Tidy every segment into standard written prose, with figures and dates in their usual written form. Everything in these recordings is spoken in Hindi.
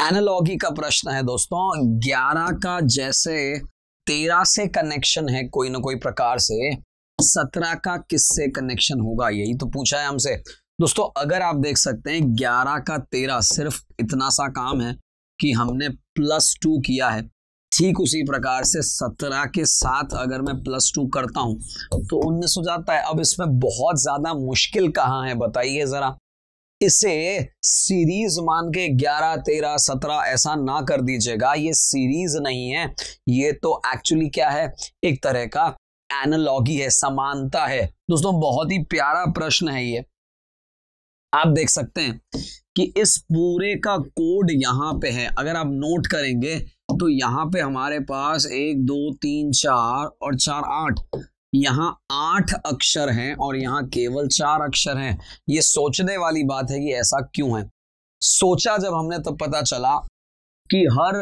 एनालॉगी का प्रश्न है दोस्तों। 11 का जैसे 13 से कनेक्शन है कोई ना कोई प्रकार से, 17 का किससे कनेक्शन होगा, यही तो पूछा है हमसे दोस्तों। अगर आप देख सकते हैं 11 का 13 सिर्फ इतना सा काम है कि हमने +2 किया है, ठीक उसी प्रकार से 17 के साथ अगर मैं +2 करता हूं तो 19 हो जाता है। अब इसमें बहुत ज्यादा मुश्किल कहां है बताइए जरा। इसे सीरीज मान के 11, 13, 17 ऐसा ना कर दीजिएगा, ये सीरीज नहीं है, ये तो एक्चुअली क्या है, एक तरह का एनालॉगी है, समानता है दोस्तों। बहुत ही प्यारा प्रश्न है ये। आप देख सकते हैं कि इस पूरे का कोड यहां पे है, अगर आप नोट करेंगे तो यहां पे हमारे पास 1 2 3 4 और 4 8, यहाँ 8 अक्षर हैं और यहाँ केवल 4 अक्षर हैं। ये सोचने वाली बात है कि ऐसा क्यों है। सोचा जब हमने तब पता चला कि हर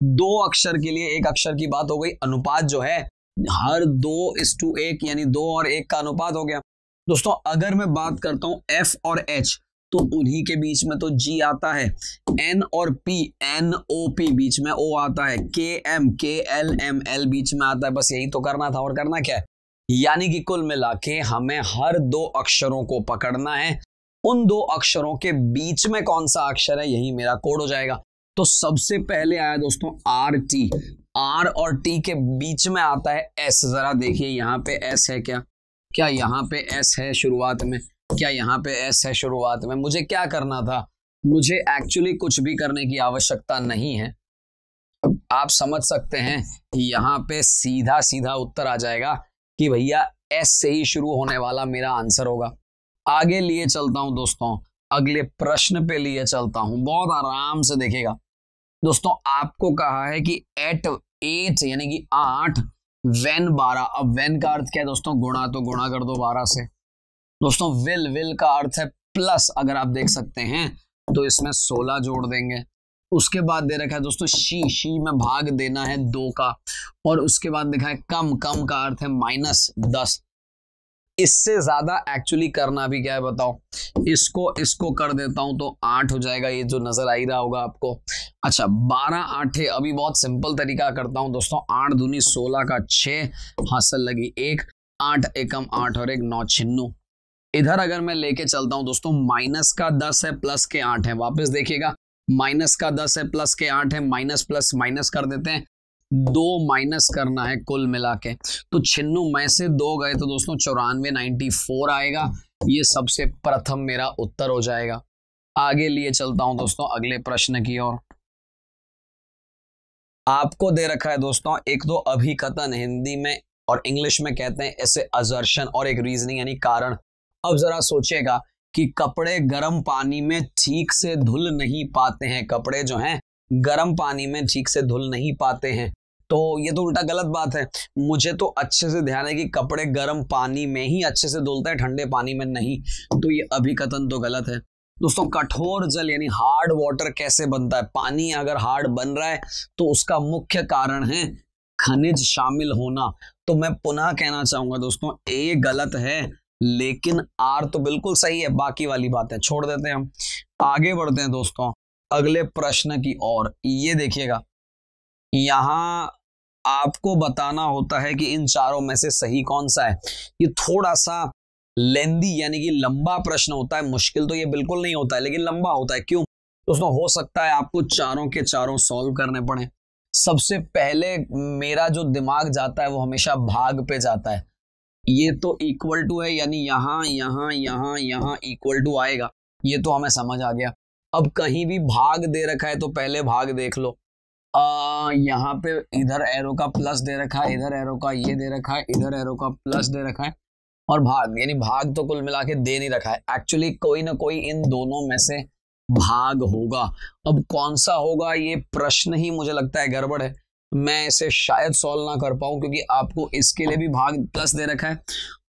2 अक्षर के लिए 1 अक्षर की बात हो गई। अनुपात जो है हर 2:1 यानी 2 और 1 का अनुपात हो गया दोस्तों। अगर मैं बात करता हूं F और H तो उन्हीं के बीच में तो G आता है, N और P NOP बीच में O आता है, KM KLML बीच में आता है। बस यही तो करना था, और करना क्या है, यानी कि कुल मिला के हमें हर 2 अक्षरों को पकड़ना है। उन 2 अक्षरों के बीच में कौन सा अक्षर है, यही मेरा कोड हो जाएगा। तो सबसे पहले आया दोस्तों RT, R और T के बीच में आता है S। जरा देखिए यहाँ पे S है क्या यहाँ पे S है शुरुआत में, क्या यहाँ पे S है शुरुआत में। मुझे क्या करना था, मुझे एक्चुअली कुछ भी करने की आवश्यकता नहीं है। आप समझ सकते हैं यहाँ पे सीधा सीधा उत्तर आ जाएगा कि भैया S से ही शुरू होने वाला मेरा आंसर होगा। आगे लिए चलता हूं दोस्तों, अगले प्रश्न पे लिए चलता हूं, बहुत आराम से देखिएगा दोस्तों। आपको कहा है कि एट 8 यानी कि 8 वेन 12। अब वेन का अर्थ क्या है दोस्तों, गुणा, तो गुणा कर दो 12 से दोस्तों। विल का अर्थ है प्लस, अगर आप देख सकते हैं तो इसमें 16 जोड़ देंगे। उसके बाद दे रखा है दोस्तों शी में भाग देना है 2 का, और उसके बाद देखा है कम का अर्थ है -10। इससे ज्यादा एक्चुअली करना भी क्या है बताओ। इसको कर देता हूं तो 8 हो जाएगा, ये जो नजर आ ही रहा होगा आपको। अच्छा 12 8, अभी बहुत सिंपल तरीका करता हूं दोस्तों। 8 दूनी 16 का 6, हासिल लगी 1, 8 एकम 8 और 1 9 छिन्नू। इधर अगर मैं लेके चलता हूं दोस्तों, माइनस का 10 है प्लस के 8 है। वापस देखिएगा, माइनस का 10 है प्लस के 8 है, माइनस प्लस माइनस कर देते हैं, 2 माइनस करना है कुल मिला के। तो 96 में से 2 गए तो दोस्तों 94 94 आएगा। ये सबसे प्रथम मेरा उत्तर हो जाएगा। आगे लिए चलता हूं दोस्तों अगले प्रश्न की ओर। आपको दे रखा है दोस्तों एक दो अभिकथन, हिंदी में और इंग्लिश में कहते हैं ऐसे असर्शन, और एक रीजनिंग यानी कारण। अब जरा सोचेगा कि कपड़े गर्म पानी में ठीक से धुल नहीं पाते हैं, कपड़े जो हैं गर्म पानी में ठीक से धुल नहीं पाते हैं, तो ये तो उल्टा गलत बात है। मुझे तो अच्छे से ध्यान है कि कपड़े गर्म पानी में ही अच्छे से धुलते हैं, ठंडे पानी में नहीं, तो ये अभिकथन तो गलत है दोस्तों। कठोर जल यानी हार्ड वाटर कैसे बनता है, पानी अगर हार्ड बन रहा है तो उसका मुख्य कारण है खनिज शामिल होना। तो मैं पुनः कहना चाहूंगा दोस्तों ए गलत है, लेकिन आर तो बिल्कुल सही है। बाकी वाली बातें छोड़ देते हैं हम, आगे बढ़ते हैं दोस्तों अगले प्रश्न की ओर। ये देखिएगा, यहां आपको बताना होता है कि इन चारों में से सही कौन सा है। ये थोड़ा सा लेंदी यानी कि लंबा प्रश्न होता है, मुश्किल तो ये बिल्कुल नहीं होता है, लेकिन लंबा होता है। क्यों दोस्तों, हो सकता है आपको चारों के चारों सॉल्व करने पड़े। सबसे पहले मेरा जो दिमाग जाता है वो हमेशा भाग पे जाता है। ये तो इक्वल टू है, यानी यहां यहां यहां यहां इक्वल टू आएगा, ये तो हमें समझ आ गया। अब कहीं भी भाग दे रखा है तो पहले भाग देख लो। यहाँ पे इधर एरो का प्लस दे रखा है, इधर एरो का ये दे रखा है, इधर एरो का प्लस दे रखा है, और भाग यानी भाग तो कुल मिला के दे नहीं रखा है। एक्चुअली कोई ना कोई इन दोनों में से भाग होगा। अब कौन सा होगा ये प्रश्न ही मुझे लगता है गड़बड़ है, मैं इसे शायद सॉल्व ना कर पाऊं, क्योंकि आपको इसके लिए भी भाग प्लस दे रखा है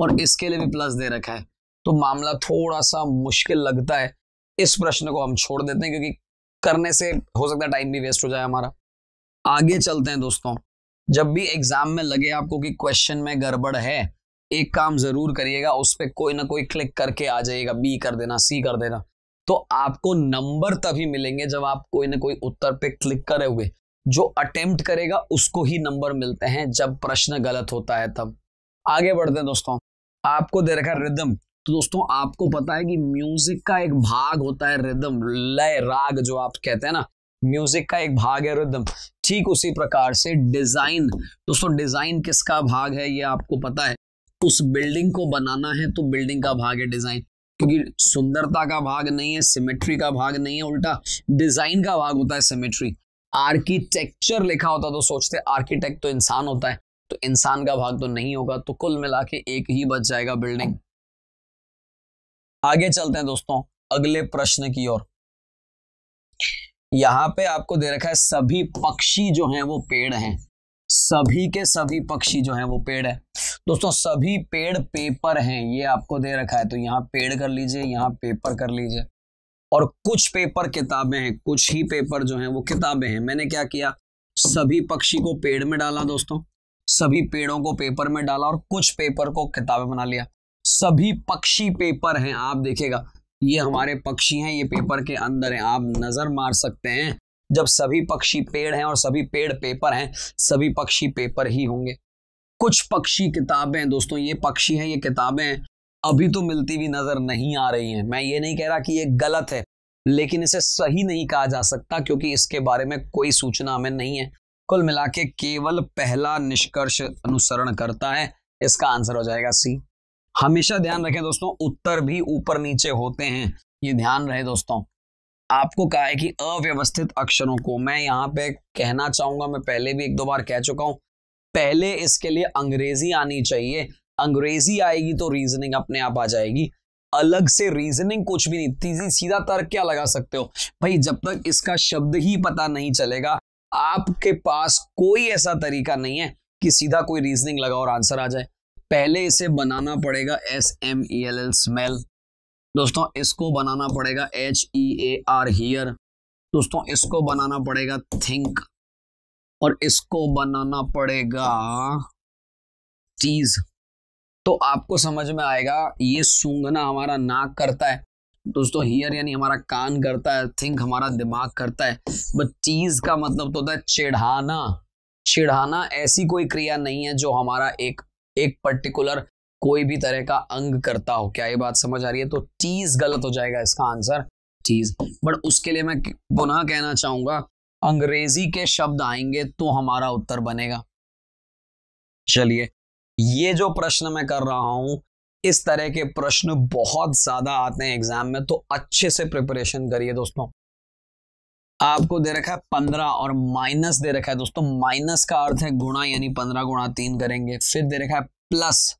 और इसके लिए भी प्लस दे रखा है, तो मामला थोड़ा सा मुश्किल लगता है। इस प्रश्न को हम छोड़ देते हैं, क्योंकि करने से हो सकता है टाइम भी वेस्ट हो जाए हमारा। आगे चलते हैं दोस्तों। जब भी एग्जाम में लगे आपको कि क्वेश्चन में गड़बड़ है, एक काम जरूर करिएगा, उस पर कोई ना कोई क्लिक करके आ जाइएगा, बी कर देना, सी कर देना, तो आपको नंबर तभी मिलेंगे जब आप कोई ना कोई उत्तर पे क्लिक करे हुए, जो अटेम्प्ट करेगा उसको ही नंबर मिलते हैं जब प्रश्न गलत होता है तब। आगे बढ़ते हैं दोस्तों। आपको दे रखा है रिदम। तो दोस्तों आपको पता है कि म्यूजिक का एक भाग होता है रिदम, लय, राग जो आप कहते हैं ना, म्यूजिक का एक भाग है रिदम। ठीक उसी प्रकार से डिजाइन, दोस्तों डिजाइन किसका भाग है ये आपको पता है। उस बिल्डिंग को बनाना है तो बिल्डिंग का भाग है डिजाइन, क्योंकि सुंदरता का भाग नहीं है, सिमेट्री का भाग नहीं है, उल्टा डिजाइन का भाग होता है सिमेट्री। आर्किटेक्चर लिखा होता तो सोचते आर्किटेक्ट तो इंसान होता है, तो इंसान का भाग तो नहीं होगा, तो कुल मिला के एक ही बच जाएगा बिल्डिंग। आगे चलते हैं दोस्तों अगले प्रश्न की ओर। यहां पे आपको दे रखा है सभी पक्षी जो हैं वो पेड़ हैं, सभी के सभी पक्षी जो हैं वो पेड़ है। दोस्तों सभी पेड़ पेपर हैं, ये आपको दे रखा है, तो यहाँ पेड़ कर लीजिए, यहाँ पेपर कर लीजिए। और कुछ पेपर किताबें हैं, कुछ ही पेपर जो हैं वो किताबें हैं। मैंने क्या किया, सभी पक्षी को पेड़ में डाला दोस्तों, सभी पेड़ों को पेपर में डाला और कुछ पेपर को किताबें बना लिया। सभी पक्षी पेपर हैं, आप देखिएगा ये हमारे पक्षी हैं, ये पेपर के अंदर हैं, आप नजर मार सकते हैं। जब सभी पक्षी पेड़ हैं और सभी पेड़ पेपर हैं, सभी पक्षी पेपर ही होंगे। कुछ पक्षी किताबें हैं, दोस्तों ये पक्षी हैं, ये किताबें हैं, अभी तो मिलती भी नजर नहीं आ रही हैं। मैं ये नहीं कह रहा कि ये गलत है, लेकिन इसे सही नहीं कहा जा सकता क्योंकि इसके बारे में कोई सूचना हमें नहीं है। कुल मिला के केवल पहला निष्कर्ष अनुसरण करता है, इसका आंसर हो जाएगा सी। हमेशा ध्यान रखें दोस्तों उत्तर भी ऊपर नीचे होते हैं, ये ध्यान रहे दोस्तों। आपको कहा है कि अव्यवस्थित अक्षरों को, मैं यहाँ पे कहना चाहूंगा, मैं पहले भी एक दो बार कह चुका हूं, पहले इसके लिए अंग्रेजी आनी चाहिए। अंग्रेजी आएगी तो रीजनिंग अपने आप आ जाएगी। अलग से रीजनिंग कुछ भी नहीं, सीधा तर्क क्या लगा सकते हो भाई, जब तक इसका शब्द ही पता नहीं चलेगा आपके पास कोई ऐसा तरीका नहीं है कि सीधा कोई रीजनिंग लगा और आंसर आ जाए। पहले इसे बनाना पड़ेगा SMELL स्मेल, दोस्तों इसको बनाना पड़ेगा HEAR हियर, दोस्तों इसको बनाना पड़ेगा थिंक, और इसको बनाना पड़ेगा चीज। तो आपको समझ में आएगा ये सूंघना हमारा नाक करता है दोस्तों, हियर यानी हमारा कान करता है, थिंक हमारा दिमाग करता है, बट चीज का मतलब तो होता है चिढ़ाना। चिढ़ाना ऐसी कोई क्रिया नहीं है जो हमारा एक पर्टिकुलर कोई भी तरह का अंग करता हो। क्या ये बात समझ आ रही है? तो चीज गलत हो जाएगा इसका आंसर, चीज। बट उसके लिए मैं पुनः कहना चाहूंगा अंग्रेजी के शब्द आएंगे तो हमारा उत्तर बनेगा। चलिए, ये जो प्रश्न मैं कर रहा हूं, इस तरह के प्रश्न बहुत ज्यादा आते हैं एग्जाम में, तो अच्छे से प्रिपरेशन करिए दोस्तों। आपको दे रखा है 15 और माइनस दे रखा है दोस्तों, माइनस का अर्थ है गुणा, यानी 15 गुणा 3 करेंगे। फिर दे रखा है प्लस,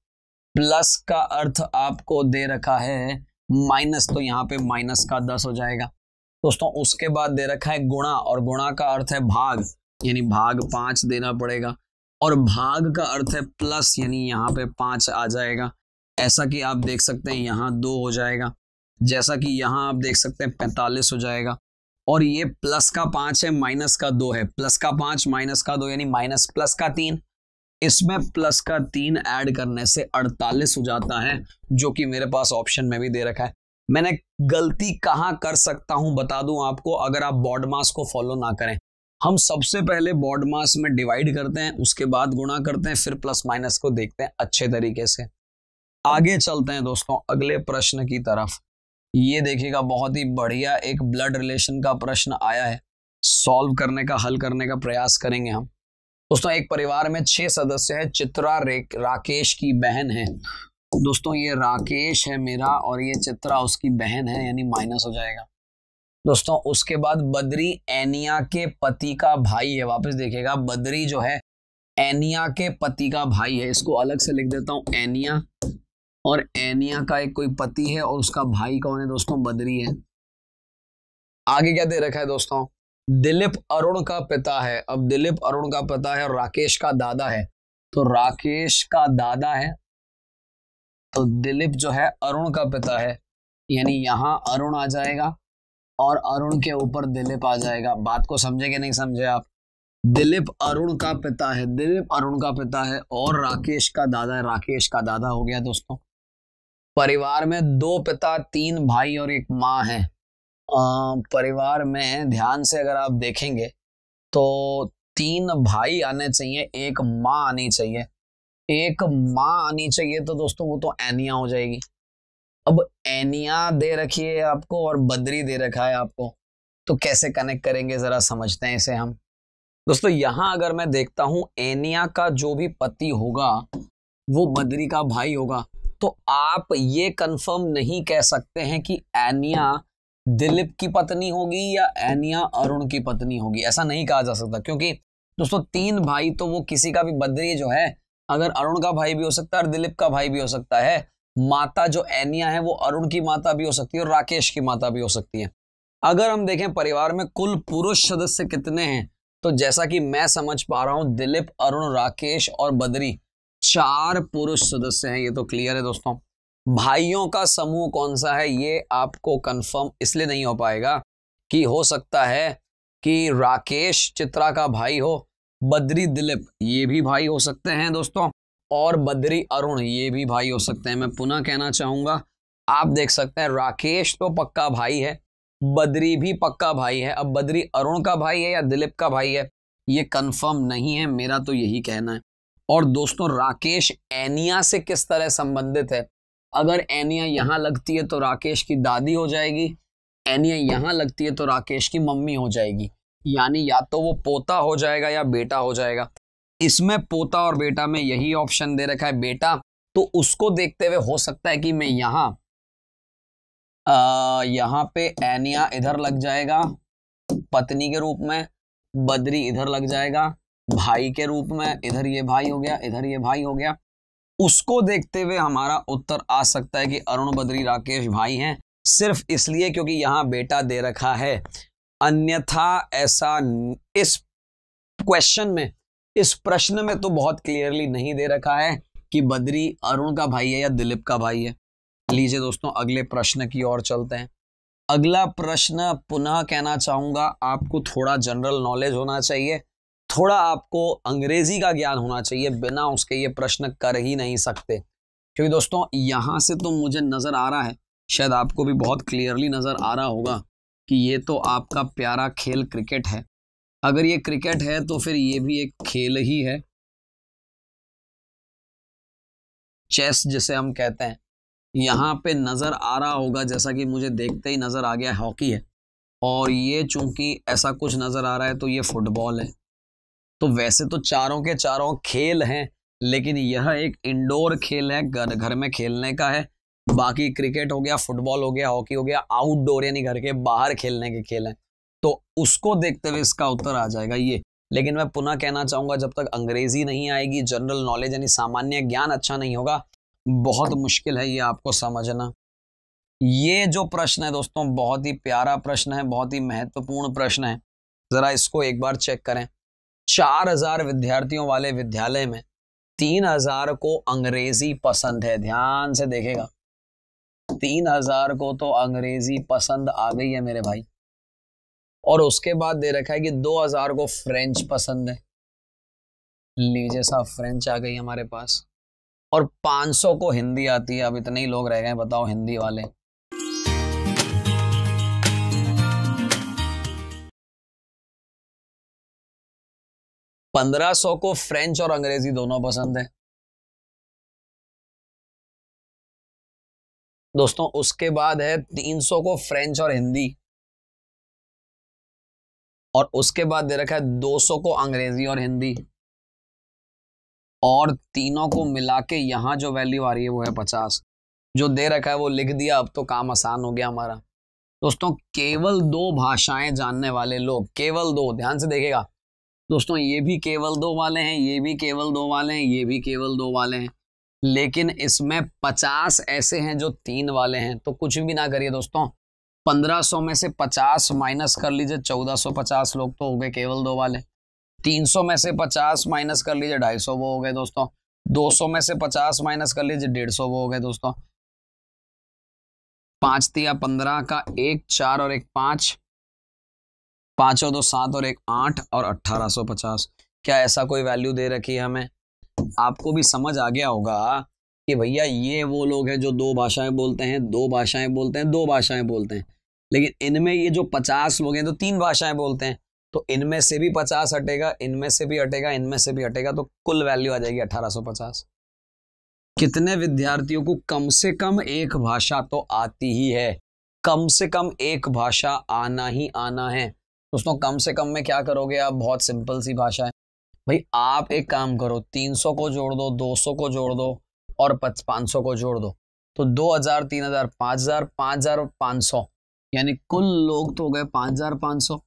प्लस का अर्थ आपको दे रखा है माइनस, तो यहाँ पे माइनस का 10 हो जाएगा दोस्तों। उसके बाद दे रखा है गुणा, और गुणा का अर्थ है भाग, यानी भाग 5 देना पड़ेगा, और भाग का अर्थ है प्लस, यानी यहाँ पे 5 आ जाएगा। ऐसा कि आप देख सकते हैं यहाँ 2 हो जाएगा, जैसा कि यहाँ आप देख सकते हैं 45 हो जाएगा। और ये प्लस का 5 है, माइनस का 2 है, प्लस का 5 माइनस का 2 यानी माइनस प्लस का 3, इसमें प्लस का 3 ऐड करने से 48 हो जाता है, जो कि मेरे पास ऑप्शन में भी दे रखा है। मैंने गलती कहाँ कर सकता हूं बता दूं आपको, अगर आप बॉड मास को फॉलो ना करें। हम सबसे पहले बॉड मास में डिवाइड करते हैं, उसके बाद गुणा करते हैं, फिर प्लस माइनस को देखते हैं अच्छे तरीके से। आगे चलते हैं दोस्तों अगले प्रश्न की तरफ। ये देखिएगा बहुत ही बढ़िया एक ब्लड रिलेशन का प्रश्न आया है, सॉल्व करने का, हल करने का प्रयास करेंगे हम दोस्तों। एक परिवार में 6 सदस्य है, चित्रा राकेश की बहन है दोस्तों। ये राकेश है मेरा और ये चित्रा उसकी बहन है, यानी माइनस हो जाएगा दोस्तों। उसके बाद बद्री एनिया के पति का भाई है, वापस देखिएगा बद्री जो है एनिया के पति का भाई है, इसको अलग से लिख देता हूं एनिया, और एनिया का एक कोई पति है और उसका भाई कौन है दोस्तों? बद्री है। आगे क्या दे रखा है दोस्तों? दिलीप अरुण का पिता है। अब दिलीप अरुण का पिता है और राकेश का दादा है, तो राकेश का दादा है, तो दिलीप जो है अरुण का पिता है, यानी यहां अरुण आ जाएगा और अरुण के ऊपर दिलीप आ जाएगा। बात को समझे कि नहीं समझे आप? दिलीप अरुण का पिता है, दिलीप अरुण का पिता है और राकेश का दादा है, राकेश का दादा हो गया दोस्तों। परिवार में 2 पिता 3 भाई और 1 माँ है, परिवार में ध्यान से अगर आप देखेंगे तो 3 भाई आने चाहिए, एक माँ आनी चाहिए। एक माँ आनी चाहिए तो दोस्तों वो तो एनिया हो जाएगी। अब एनिया दे रखी है आपको और बद्री दे रखा है आपको, तो कैसे कनेक्ट करेंगे जरा समझते हैं इसे हम। दोस्तों यहां अगर मैं देखता हूं एनिया का जो भी पति होगा वो बद्री का भाई होगा, तो आप ये कंफर्म नहीं कह सकते हैं कि एनिया दिलीप की पत्नी होगी या एनिया अरुण की पत्नी होगी। ऐसा नहीं कहा जा सकता, क्योंकि दोस्तों 3 भाई तो वो किसी का भी, बद्री जो है अगर अरुण का भाई भी हो सकता है और दिलीप का भाई भी हो सकता है। माता जो एनिया है वो अरुण की माता भी हो सकती है और राकेश की माता भी हो सकती है। अगर हम देखें परिवार में कुल पुरुष सदस्य कितने हैं, तो जैसा कि मैं समझ पा रहा हूं दिलीप, अरुण, राकेश और बद्री 4 पुरुष सदस्य हैं। ये तो क्लियर है दोस्तों। भाइयों का समूह कौन सा है ये आपको कंफर्म इसलिए नहीं हो पाएगा कि हो सकता है कि राकेश चित्रा का भाई हो, बद्री दिलीप ये भी भाई हो सकते हैं दोस्तों, और बद्री अरुण ये भी भाई हो सकते हैं। मैं पुनः कहना चाहूंगा, आप देख सकते हैं राकेश तो पक्का भाई है, बद्री भी पक्का भाई है। अब बद्री अरुण का भाई है या दिलीप का भाई है ये कंफर्म नहीं है, मेरा तो यही कहना है। और दोस्तों राकेश एनिया से किस तरह संबंधित है, अगर एनिया यहां लगती है तो राकेश की दादी हो जाएगी, एनिया यहां लगती है तो राकेश की मम्मी हो जाएगी, यानी या तो वो पोता हो जाएगा या बेटा हो जाएगा। इसमें पोता और बेटा में यही ऑप्शन दे रखा है बेटा, तो उसको देखते हुए हो सकता है कि मैं यहाँ पे एनिया इधर लग जाएगा पत्नी के रूप में, बद्री इधर लग जाएगा भाई के रूप में, इधर ये भाई हो गया, इधर ये भाई हो गया। उसको देखते हुए हमारा उत्तर आ सकता है कि अरुण, बद्री, राकेश भाई हैं, सिर्फ इसलिए क्योंकि यहां बेटा दे रखा है। अन्यथा ऐसा इस क्वेश्चन में, इस प्रश्न में तो बहुत क्लियरली नहीं दे रखा है कि बद्री अरुण का भाई है या दिलीप का भाई है। लीजिए दोस्तों अगले प्रश्न की ओर चलते हैं। अगला प्रश्न, पुनः कहना चाहूंगा आपको थोड़ा जनरल नॉलेज होना चाहिए, थोड़ा आपको अंग्रेजी का ज्ञान होना चाहिए, बिना उसके ये प्रश्न कर ही नहीं सकते। क्योंकि दोस्तों यहां से तो मुझे नजर आ रहा है, शायद आपको भी बहुत क्लियरली नजर आ रहा होगा कि ये तो आपका प्यारा खेल क्रिकेट है। अगर ये क्रिकेट है तो फिर ये भी एक खेल ही है, चेस जिसे हम कहते हैं। यहाँ पे नजर आ रहा होगा, जैसा कि मुझे देखते ही नजर आ गया, हॉकी है, और ये चूंकि ऐसा कुछ नजर आ रहा है तो ये फुटबॉल है। तो वैसे तो चारों के चारों खेल हैं, लेकिन यह एक इंडोर खेल है, घर में खेलने का है। बाकी क्रिकेट हो गया, फुटबॉल हो गया, हॉकी हो गया, आउटडोर यानी घर के बाहर खेलने के खेल हैं। तो उसको देखते हुए इसका उत्तर आ जाएगा ये। लेकिन मैं पुनः कहना चाहूंगा, जब तक अंग्रेजी नहीं आएगी, जनरल नॉलेज यानी सामान्य ज्ञान अच्छा नहीं होगा, बहुत मुश्किल है ये आपको समझना। ये जो प्रश्न है दोस्तों बहुत ही प्यारा प्रश्न है, बहुत ही महत्वपूर्ण प्रश्न है। जरा इसको एक बार चेक करें। 4000 विद्यार्थियों वाले विद्यालय में 3000 को अंग्रेजी पसंद है। ध्यान से देखेगा, 3000 को तो अंग्रेजी पसंद आ गई है मेरे भाई, और उसके बाद दे रखा है कि 2000 को फ्रेंच पसंद है। लीजिए साहब, फ्रेंच आ गई हमारे पास, और 500 को हिंदी आती है। अब इतने ही लोग रह गए, बताओ हिंदी वाले। पंद्रह सौ को फ्रेंच और अंग्रेजी दोनों पसंद है दोस्तों। उसके बाद है 300 को फ्रेंच और हिंदी, और उसके बाद दे रखा है 200 को अंग्रेजी और हिंदी, और तीनों को मिला के यहां जो वैल्यू आ रही है वो है 50। जो दे रखा है वो लिख दिया, अब तो काम आसान हो गया हमारा। दोस्तों केवल 2 भाषाएं जानने वाले लोग, केवल 2, ध्यान से देखेगा दोस्तों, ये भी केवल 2 वाले हैं, ये भी केवल 2 वाले हैं, ये भी केवल 2 वाले हैं, लेकिन इसमें 50 ऐसे हैं जो 3 वाले हैं। तो कुछ भी ना करिए दोस्तों, 1500 में से 50 माइनस कर लीजिए, 1450 लोग तो हो गए केवल 2 वाले। 300 में से 50 माइनस कर लीजिए, 250 वो हो गए दोस्तों। 200 में से 50 माइनस कर लीजिए, 150 वो हो गए दोस्तों। 5 तिया 15 का 1 4 और 1 5, 5 और 2 7 और 1 8 और 1850। क्या ऐसा कोई वैल्यू दे रखी है हमें? आपको भी समझ आ गया होगा कि भैया ये वो लोग हैं जो 2 भाषाएं बोलते हैं, 2 भाषाएं बोलते हैं, 2 भाषाएं बोलते हैं। लेकिन इनमें ये जो 50 लोग हैं तो 3 भाषाएं बोलते हैं, तो इनमें से भी 50 हटेगा, इनमें से भी हटेगा, इनमें से भी हटेगा, तो कुल वैल्यू आ जाएगी 1850। कितने विद्यार्थियों को कम से कम एक भाषा तो आती ही है? कम से कम एक भाषा आना ही आना है दोस्तों। कम से कम में क्या करोगे आप? बहुत सिंपल सी भाषा है भाई। आप एक काम करो, 300 को जोड़ दो, 200 को जोड़ दो और 500 को जोड़ दो, तो 2000, 3000, 5000, 5000 और 500, यानी कुल लोग तो हो गए 5500।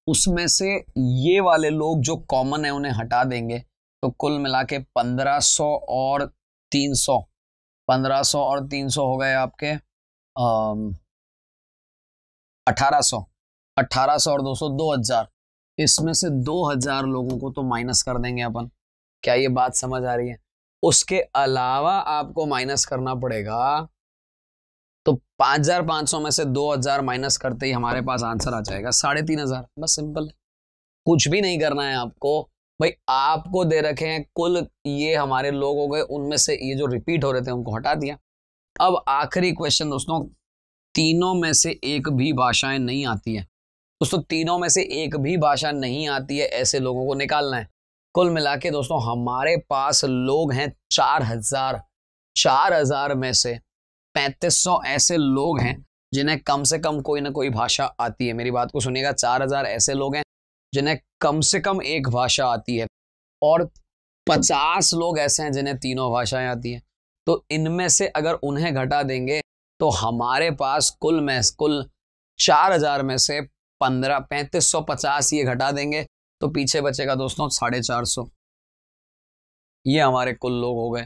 उसमें से ये वाले लोग जो कॉमन है उन्हें हटा देंगे, तो कुल मिला के 1500 और 300, 1500 और 300 हो गए आपके 1800, 1800 और 200 2000। इसमें से 2000 लोगों को तो माइनस कर देंगे अपन। क्या ये बात समझ आ रही है? उसके अलावा आपको माइनस करना पड़ेगा, तो 5500 में से 2000 माइनस करते ही हमारे पास आंसर आ जाएगा 3500। बस सिंपल है, कुछ भी नहीं करना है आपको भाई। आपको दे रखे हैं कुल ये हमारे लोग हो गए, उनमें से ये जो रिपीट हो रहे थे उनको हटा दिया। अब आखिरी क्वेश्चन दोस्तों, तीनों में से एक भी भाषाएं नहीं आती है दोस्तों, तीनों में से एक भी भाषा नहीं आती है, ऐसे लोगों को निकालना है। कुल मिला के दोस्तों हमारे पास लोग हैं 4000। 4000 में से 3500 ऐसे लोग हैं जिन्हें कम से कम कोई ना कोई भाषा आती है। मेरी बात को सुनिएगा, 4000 ऐसे लोग हैं जिन्हें कम से कम एक भाषा आती है, और 50 लोग ऐसे हैं जिन्हें तीनों भाषाएं आती हैं। तो इनमें से अगर उन्हें घटा देंगे तो हमारे पास कुल 4000 में से 3550 ये घटा देंगे, तो पीछे बचेगा दोस्तों 450। ये हमारे कुल लोग हो गए।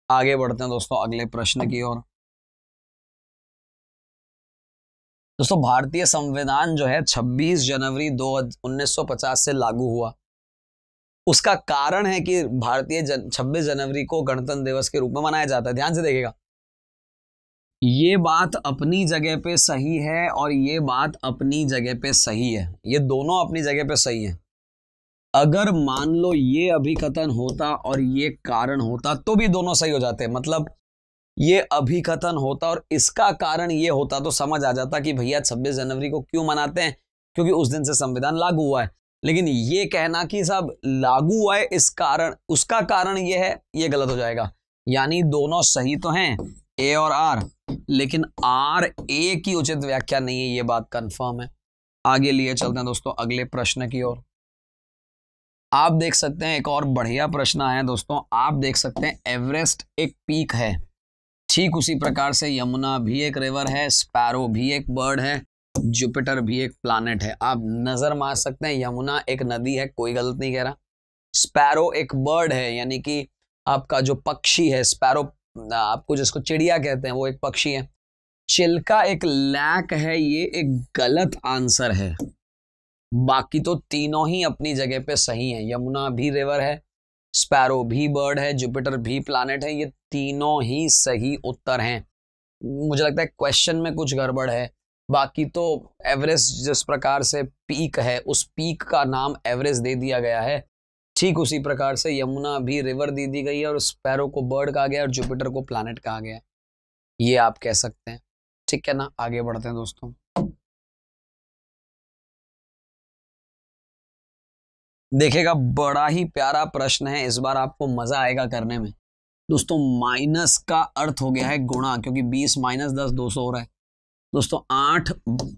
आगे बढ़ते हैं दोस्तों अगले प्रश्न की ओर। दोस्तों भारतीय संविधान जो है 26 जनवरी 1950 से लागू हुआ। उसका कारण है कि 26 जनवरी को गणतंत्र दिवस के रूप में मनाया जाता है। ध्यान से देखिएगा, ये बात अपनी जगह पे सही है और ये बात अपनी जगह पे सही है, ये दोनों अपनी जगह पे सही है। अगर मान लो ये अभिकथन होता और ये कारण होता तो भी दोनों सही हो जाते। मतलब ये अभिकथन होता और इसका कारण ये होता तो समझ आ जाता कि भैया 26 जनवरी को क्यों मनाते हैं, क्योंकि उस दिन से संविधान लागू हुआ है। लेकिन ये कहना कि साहब लागू हुआ है इस कारण, उसका कारण ये है, ये गलत हो जाएगा। यानी दोनों सही तो हैं, ए और आर, लेकिन आर ए की उचित व्याख्या नहीं है, ये बात कंफर्म है। आगे लिए चलते हैं दोस्तों अगले प्रश्न की ओर। आप देख सकते हैं एक और बढ़िया प्रश्न आया है दोस्तों। आप देख सकते हैं एवरेस्ट एक पीक है, ठीक उसी प्रकार से यमुना भी एक रिवर है, स्पैरो भी एक बर्ड है, जुपिटर भी एक प्लैनेट है। आप नजर मार सकते हैं, यमुना एक नदी है, कोई गलत नहीं कह रहा। स्पैरो एक बर्ड है, यानी कि आपका जो पक्षी है, स्पैरो आपको जिसको चिड़िया कहते हैं वो एक पक्षी है। चिल्का एक लैक है, ये एक गलत आंसर है। बाकी तो तीनों ही अपनी जगह पे सही हैं। यमुना भी रिवर है, स्पैरो भी बर्ड है, जुपिटर भी प्लैनेट है, ये तीनों ही सही उत्तर हैं। मुझे लगता है क्वेश्चन में कुछ गड़बड़ है। बाकी तो एवरेस्ट जिस प्रकार से पीक है, उस पीक का नाम एवरेस्ट दे दिया गया है, ठीक उसी प्रकार से यमुना भी रिवर दे दी गई है, और स्पैरो को बर्ड कहा गया और जुपिटर को प्लैनेट कहा गया। ये आप कह सकते हैं, ठीक है ना। आगे बढ़ते हैं दोस्तों। देखिएगा बड़ा ही प्यारा प्रश्न है, इस बार आपको मजा आएगा करने में दोस्तों। माइनस का अर्थ हो गया है गुणा, क्योंकि 20 माइनस 10 200 हो रहा है दोस्तों। 8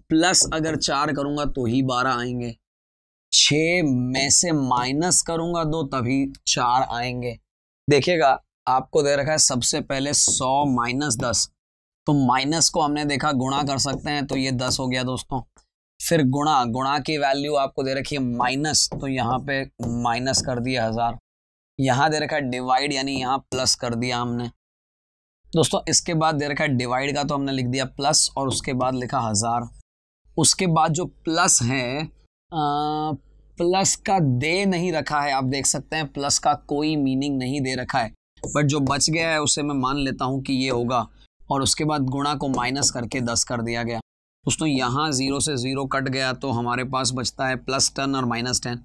प्लस अगर 4 करूंगा तो ही 12 आएंगे। 6 में से माइनस करूंगा 2 तभी 4 आएंगे। देखिएगा आपको दे रखा है सबसे पहले 100 माइनस 10, तो माइनस को हमने देखा गुणा कर सकते हैं, तो ये 10 हो गया दोस्तों। फिर गुणा की वैल्यू आपको दे रखी है माइनस, तो यहाँ पे माइनस कर दिया 1000। यहाँ दे रखा है डिवाइड, यानी यहाँ प्लस कर दिया हमने दोस्तों। इसके बाद दे रखा है डिवाइड का, तो हमने लिख दिया प्लस, और उसके बाद लिखा 1000। उसके बाद जो प्लस है, प्लस का दे नहीं रखा है, आप देख सकते हैं प्लस का कोई मीनिंग नहीं दे रखा है, बट जो बच गया है उसे मैं मान लेता हूँ कि ये होगा। और उसके बाद गुणा को माइनस करके 10 कर दिया गया दोस्तों। यहाँ 0 से 0 कट गया, तो हमारे पास बचता है +10 और -10।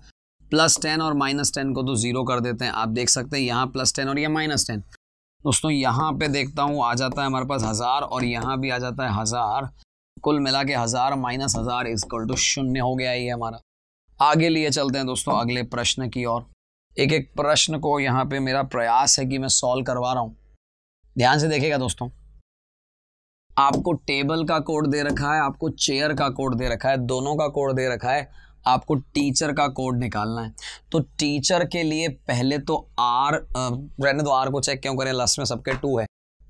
+10 और -10 को तो 0 कर देते हैं। आप देख सकते हैं यहाँ +10 और यहाँ -10 दोस्तों। यहाँ पे देखता हूँ आ जाता है हमारे पास 1000, और यहाँ भी आ जाता है 1000। कुल मिला के 1000 माइनस 1000 इक्वल टू 0 हो गया ये हमारा। आगे लिए चलते हैं दोस्तों अगले प्रश्न की ओर। एक एक प्रश्न को यहाँ पे मेरा प्रयास है कि मैं सॉल्व करवा रहा हूँ। ध्यान से देखिएगा दोस्तों, आपको टेबल का कोड दे रखा है, आपको चेयर का कोड दे रखा है, दोनों का कोड दे रखा है, आपको टीचर का कोड निकालना है। तो टीचर के लिए पहले तो आर, रहने दो आर को चेक क्यों करें, लास्ट में सबके 2 है।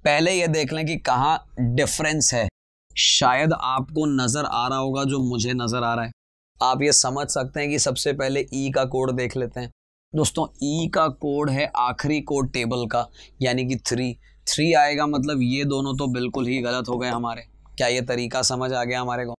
पहले ये देख लें कि कहाँ डिफरेंस है। शायद आपको नजर आ रहा होगा जो मुझे नजर आ रहा है। आप ये समझ सकते हैं कि सबसे पहले ई का कोड देख लेते हैं दोस्तों। ई का कोड है आखिरी कोड टेबल का, यानी कि 3 आएगा, मतलब ये दोनों तो बिल्कुल ही गलत हो गए हमारे। क्या ये तरीका समझ आ गया हमारे को?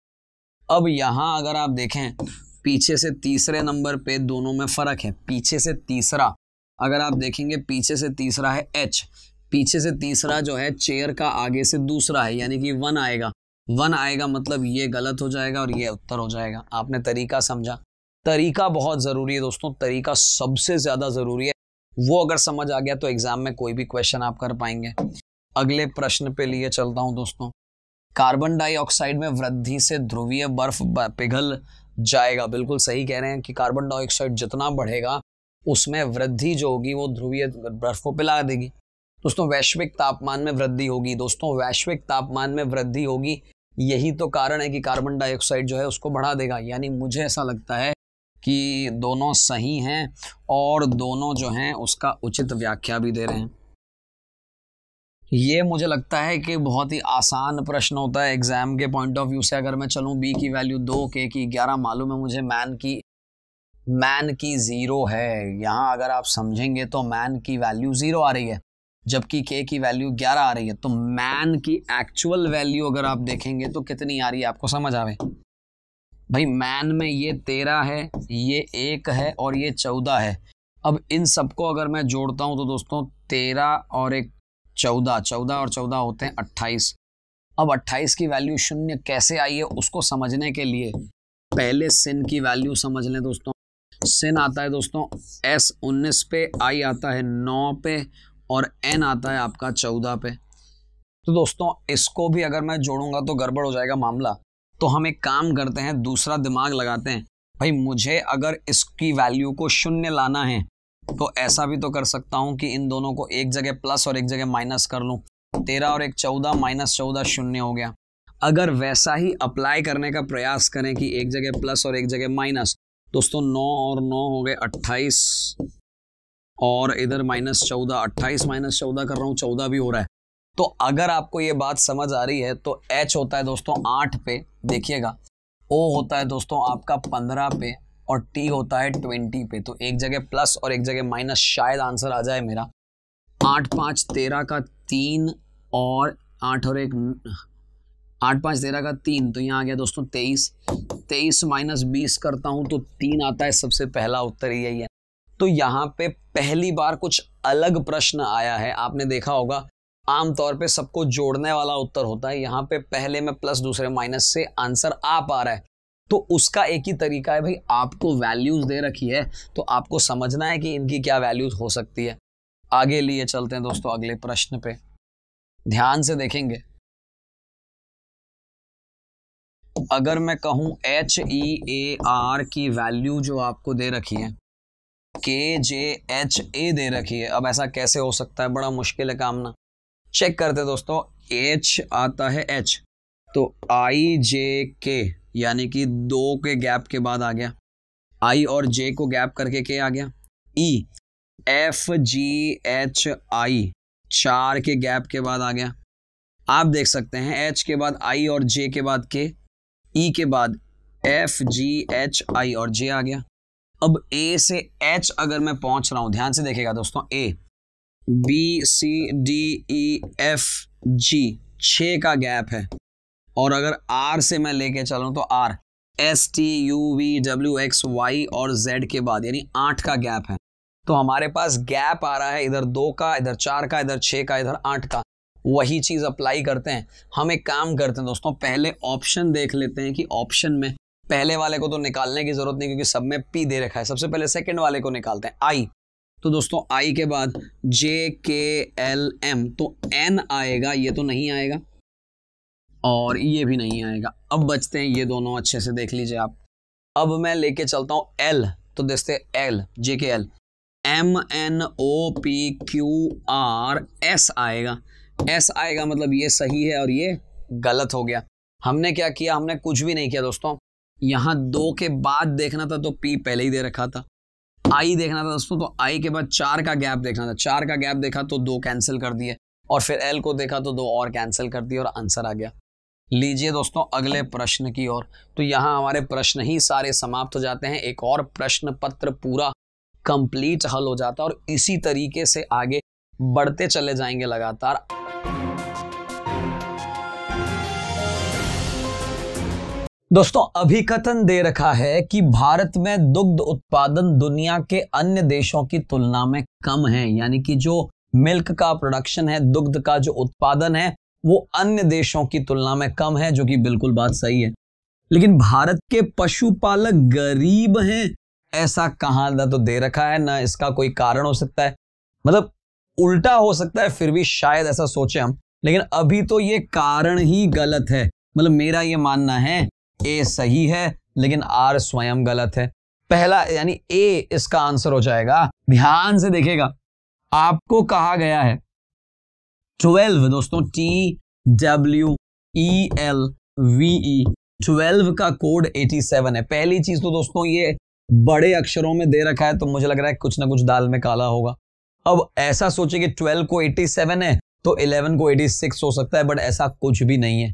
अब यहाँ अगर आप देखें पीछे से तीसरे नंबर पे दोनों में फर्क है। पीछे से तीसरा अगर आप देखेंगे, पीछे से तीसरा है एच, पीछे से तीसरा जो है चेयर का आगे से दूसरा है, यानी कि 1 आएगा। 1 आएगा मतलब ये गलत हो जाएगा और ये उत्तर हो जाएगा। आपने तरीका समझा? तरीका बहुत ज़रूरी है दोस्तों, तरीका सबसे ज़्यादा ज़रूरी है। वो अगर समझ आ गया तो एग्जाम में कोई भी क्वेश्चन आप कर पाएंगे। अगले प्रश्न पे लिए चलता हूं दोस्तों। कार्बन डाइऑक्साइड में वृद्धि से ध्रुवीय बर्फ पिघल जाएगा। बिल्कुल सही कह रहे हैं कि कार्बन डाइऑक्साइड जितना बढ़ेगा उसमें वृद्धि जो होगी वो ध्रुवीय बर्फ को पिला देगी। दोस्तों वैश्विक तापमान में वृद्धि होगी। दोस्तों वैश्विक तापमान में वृद्धि होगी, यही तो कारण है कि कार्बन डाइऑक्साइड जो है उसको बढ़ा देगा। यानी मुझे ऐसा लगता है कि दोनों सही हैं और दोनों जो हैं उसका उचित व्याख्या भी दे रहे हैं। ये मुझे लगता है कि बहुत ही आसान प्रश्न होता है एग्जाम के पॉइंट ऑफ व्यू से। अगर मैं चलूं बी की वैल्यू 2, के की 11 मालूम है मुझे, मैन की 0 है। यहाँ अगर आप समझेंगे तो मैन की वैल्यू 0 आ रही है, जबकि के की वैल्यू 11 आ रही है। तो मैन की एक्चुअल वैल्यू अगर आप देखेंगे तो कितनी आ रही है, आपको समझ आवे भाई? मैन में ये 13 है, ये 1 है और ये 14 है। अब इन सबको अगर मैं जोड़ता हूं तो दोस्तों 13 और 1 14, 14 और 14 होते हैं 28। अब 28 की वैल्यू 0 कैसे आई है उसको समझने के लिए पहले सिन की वैल्यू समझ लें दोस्तों। सिन आता है दोस्तों S 19 पे, I आता है 9 पे और N आता है आपका 14 पे। तो दोस्तों इसको भी अगर मैं जोड़ूंगा तो गड़बड़ हो जाएगा मामला। तो हम एक काम करते हैं, दूसरा दिमाग लगाते हैं। भाई मुझे अगर इसकी वैल्यू को 0 लाना है तो ऐसा भी तो कर सकता हूं कि इन दोनों को एक जगह प्लस और एक जगह माइनस कर लूं। 13 और 1 14, माइनस 14 0 हो गया। अगर वैसा ही अप्लाई करने का प्रयास करें कि एक जगह प्लस और एक जगह माइनस, दोस्तों 9 और 9 हो गए 28 और इधर माइनस 14, 28 माइनस 14 कर रहा हूं, 14 भी हो रहा है। तो अगर आपको ये बात समझ आ रही है तो H होता है दोस्तों 8 पे, देखिएगा। O होता है दोस्तों आपका 15 पे और T होता है 20 पे। तो एक जगह प्लस और एक जगह माइनस, शायद आंसर आ जाए मेरा 8 5 13 का 3 और 8 और 1 8 5 13 का 3, तो यहाँ आ गया दोस्तों 23। 23 माइनस 20 करता हूँ तो 3 आता है। सबसे पहला उत्तर यही है। तो यहाँ पे पहली बार कुछ अलग प्रश्न आया है। आपने देखा होगा आमतौर पे सबको जोड़ने वाला उत्तर होता है, यहाँ पे पहले में प्लस दूसरे माइनस से आंसर आ पा रहा है। तो उसका एक ही तरीका है भाई, आपको वैल्यूज दे रखी है तो आपको समझना है कि इनकी क्या वैल्यूज हो सकती है। आगे लिए चलते हैं दोस्तों अगले प्रश्न पे, ध्यान से देखेंगे। अगर मैं कहूं HEAR की वैल्यू जो आपको दे रखी है KJHA दे रखी है, अब ऐसा कैसे हो सकता है? बड़ा मुश्किल है काम ना। चेक करते दोस्तों, H आता है H, तो IJK यानी कि 2 के गैप के बाद आ गया, I और J को गैप करके K आ गया। FGHI 4 के गैप के बाद आ गया। आप देख सकते हैं H के बाद I और J के बाद K, E के बाद FGHI और J आ गया। अब A से H अगर मैं पहुंच रहा हूं, ध्यान से देखिएगा दोस्तों, A BCDEFG 6 का गैप है और अगर R से मैं लेके चलूं तो R STUVWXY और Z के बाद यानी 8 का गैप है। तो हमारे पास गैप आ रहा है इधर 2 का, इधर 4 का, इधर 6 का, इधर 8 का। वही चीज अप्लाई करते हैं। हम एक काम करते हैं दोस्तों, पहले ऑप्शन देख लेते हैं कि ऑप्शन में पहले वाले को तो निकालने की जरूरत नहीं क्योंकि सब में P दे रखा है। सबसे पहले सेकंड वाले को निकालते हैं, I। तो दोस्तों I के बाद JKLM, तो N आएगा, ये तो नहीं आएगा। और ये भी नहीं आएगा। अब बचते हैं ये दोनों, अच्छे से देख लीजिए आप। अब मैं लेके चलता हूं एल, तो देखते एल, JKL, MNOPQRS आएगा। S आएगा मतलब ये सही है और ये गलत हो गया। हमने क्या किया, हमने कुछ भी नहीं किया दोस्तों। यहां 2 के बाद देखना था तो P पहले ही दे रखा था। I देखना था दोस्तों तो I के बाद 4 का गैप देखना था। 4 का गैप देखा तो 2 कैंसिल कर दिए, और फिर L को देखा तो 2 और कैंसिल कर दिए और आंसर आ गया। लीजिए दोस्तों अगले प्रश्न की ओर। तो यहाँ हमारे प्रश्न ही सारे समाप्त हो जाते हैं, एक और प्रश्न पत्र पूरा कंप्लीट हल हो जाता है, और इसी तरीके से आगे बढ़ते चले जाएंगे लगातार। दोस्तों अभिकथन दे रखा है कि भारत में दुग्ध उत्पादन दुनिया के अन्य देशों की तुलना में कम है, यानी कि जो मिल्क का प्रोडक्शन है, दुग्ध का जो उत्पादन है, वो अन्य देशों की तुलना में कम है, जो कि बिल्कुल बात सही है। लेकिन भारत के पशुपालक गरीब हैं, ऐसा कहां ना तो दे रखा है, ना इसका कोई कारण हो सकता है। मतलब उल्टा हो सकता है, फिर भी शायद ऐसा सोचे हम, लेकिन अभी तो ये कारण ही गलत है। मतलब मेरा ये मानना है ए सही है लेकिन आर स्वयं गलत है। पहला यानी ए इसका आंसर हो जाएगा। ध्यान से देखिएगा, आपको कहा गया है 12 दोस्तों, TWELVE 12 का कोड 87 है। पहली चीज तो दोस्तों ये बड़े अक्षरों में दे रखा है, तो मुझे लग रहा है कुछ ना कुछ दाल में काला होगा। अब ऐसा सोचिए कि 12 को 87 है तो 11 को 86 हो सकता है, बट ऐसा कुछ भी नहीं है।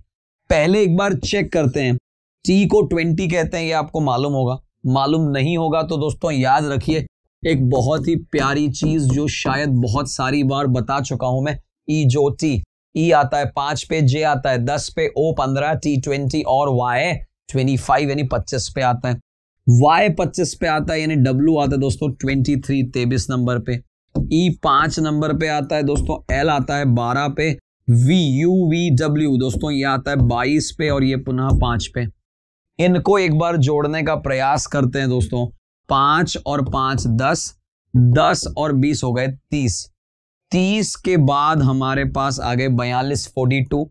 पहले एक बार चेक करते हैं। T को 20 कहते हैं, ये आपको मालूम होगा। मालूम नहीं होगा तो दोस्तों याद रखिए एक बहुत ही प्यारी चीज जो शायद बहुत सारी बार बता चुका हूं मैं, ई ज्योति। ई आता है 5 पे, J आता है 10 पे, O 15, T 20 और Y 25 यानी 25 पे आता है। Y 25 पे आता है यानी W आता है दोस्तों 23 नंबर पे। E 5 नंबर पे आता है दोस्तों। L आता है 12 पे। VUVW दोस्तों ये आता है 22 पे और ये पुनः 5 पे। इनको एक बार जोड़ने का प्रयास करते हैं दोस्तों। 5 और 5 10, 10 और 20 हो गए 30। 30 के बाद हमारे पास आ गए 42 42।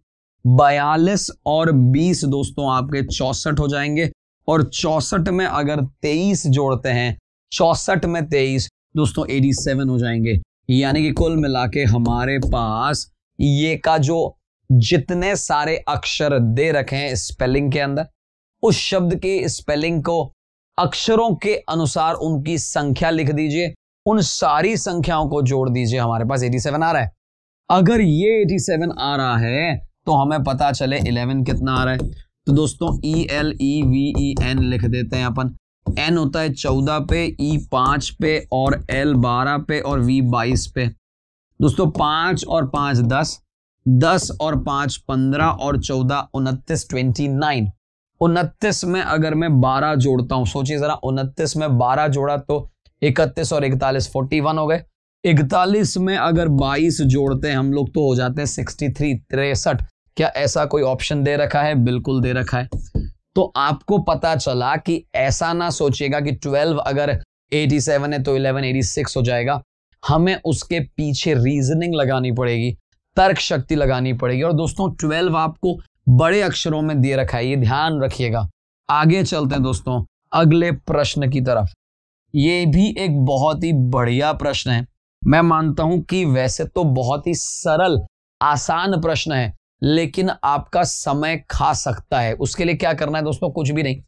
42 और 20 दोस्तों आपके 64 हो जाएंगे, और 64 में अगर 23 जोड़ते हैं, 64 में 23 दोस्तों 87 हो जाएंगे। यानी कि कुल मिला के हमारे पास ये का जो जितने सारे अक्षर दे रखे हैं स्पेलिंग के अंदर, उस शब्द के स्पेलिंग को अक्षरों के अनुसार उनकी संख्या लिख दीजिए, उन सारी संख्याओं को जोड़ दीजिए, हमारे पास 87 आ रहा है। अगर ये 87 आ रहा है तो हमें पता चले 11 कितना आ रहा है। तो दोस्तों ELEVEN लिख देते हैं अपन। N होता है 14 पे, E 5 पे और L 12 पे और V 22 पे। दोस्तों 5 और 5 10, 10 और 5 15 और 14 29 29। 29 में अगर मैं 12 जोड़ता हूं, सोचिए जरा, 29 में 12 जोड़ा तो 31 और 41 41 हो गए। 41 में अगर 22 जोड़ते हैं हम लोग तो हो जाते हैं 63 63। क्या ऐसा कोई ऑप्शन दे रखा है? बिल्कुल दे रखा है। तो आपको पता चला कि ऐसा ना सोचिएगा कि 12 अगर 87 है तो 11 86 हो जाएगा। हमें उसके पीछे रीजनिंग लगानी पड़ेगी, तर्क शक्ति लगानी पड़ेगी। और दोस्तों 12 आपको बड़े अक्षरों में दे रखा है, ये ध्यान रखिएगा। आगे चलते हैं दोस्तों अगले प्रश्न की तरफ। ये भी एक बहुत ही बढ़िया प्रश्न है। मैं मानता हूं कि वैसे तो बहुत ही सरल आसान प्रश्न है, लेकिन आपका समय खा सकता है। उसके लिए क्या करना है दोस्तों? कुछ भी नहीं।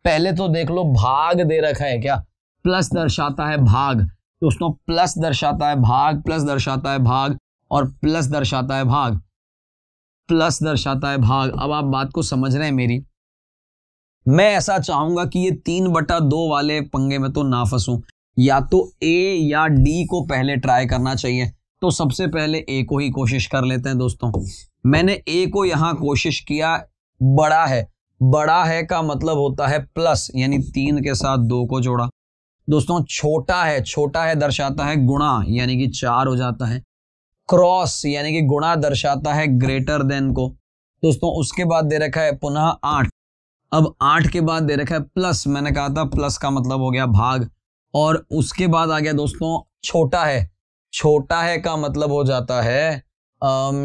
पहले तो देख लो भाग दे रखा है क्या? प्लस दर्शाता है भाग दोस्तों, प्लस दर्शाता है भाग, प्लस दर्शाता है भाग और प्लस दर्शाता है भाग, प्लस दर्शाता है भाग। अब आप बात को समझ रहे हैं मेरी? मैं ऐसा चाहूंगा कि ये 3/2 वाले पंगे में तो ना फंसूं। या तो ए या डी को पहले ट्राई करना चाहिए। तो सबसे पहले ए को ही कोशिश कर लेते हैं दोस्तों। मैंने ए को यहां कोशिश किया। बड़ा है, बड़ा है का मतलब होता है प्लस, यानी 3 के साथ 2 को जोड़ा। दोस्तों छोटा है, छोटा है दर्शाता है गुणा, यानी कि 4 हो जाता है। क्रॉस यानी कि गुणा दर्शाता है ग्रेटर देन को। दोस्तों उसके बाद दे रखा है पुनः 8। अब 8 के बाद दे रखा है प्लस, मैंने कहा था प्लस का मतलब हो गया भाग। और उसके बाद आ गया दोस्तों छोटा है। छोटा है का मतलब हो जाता है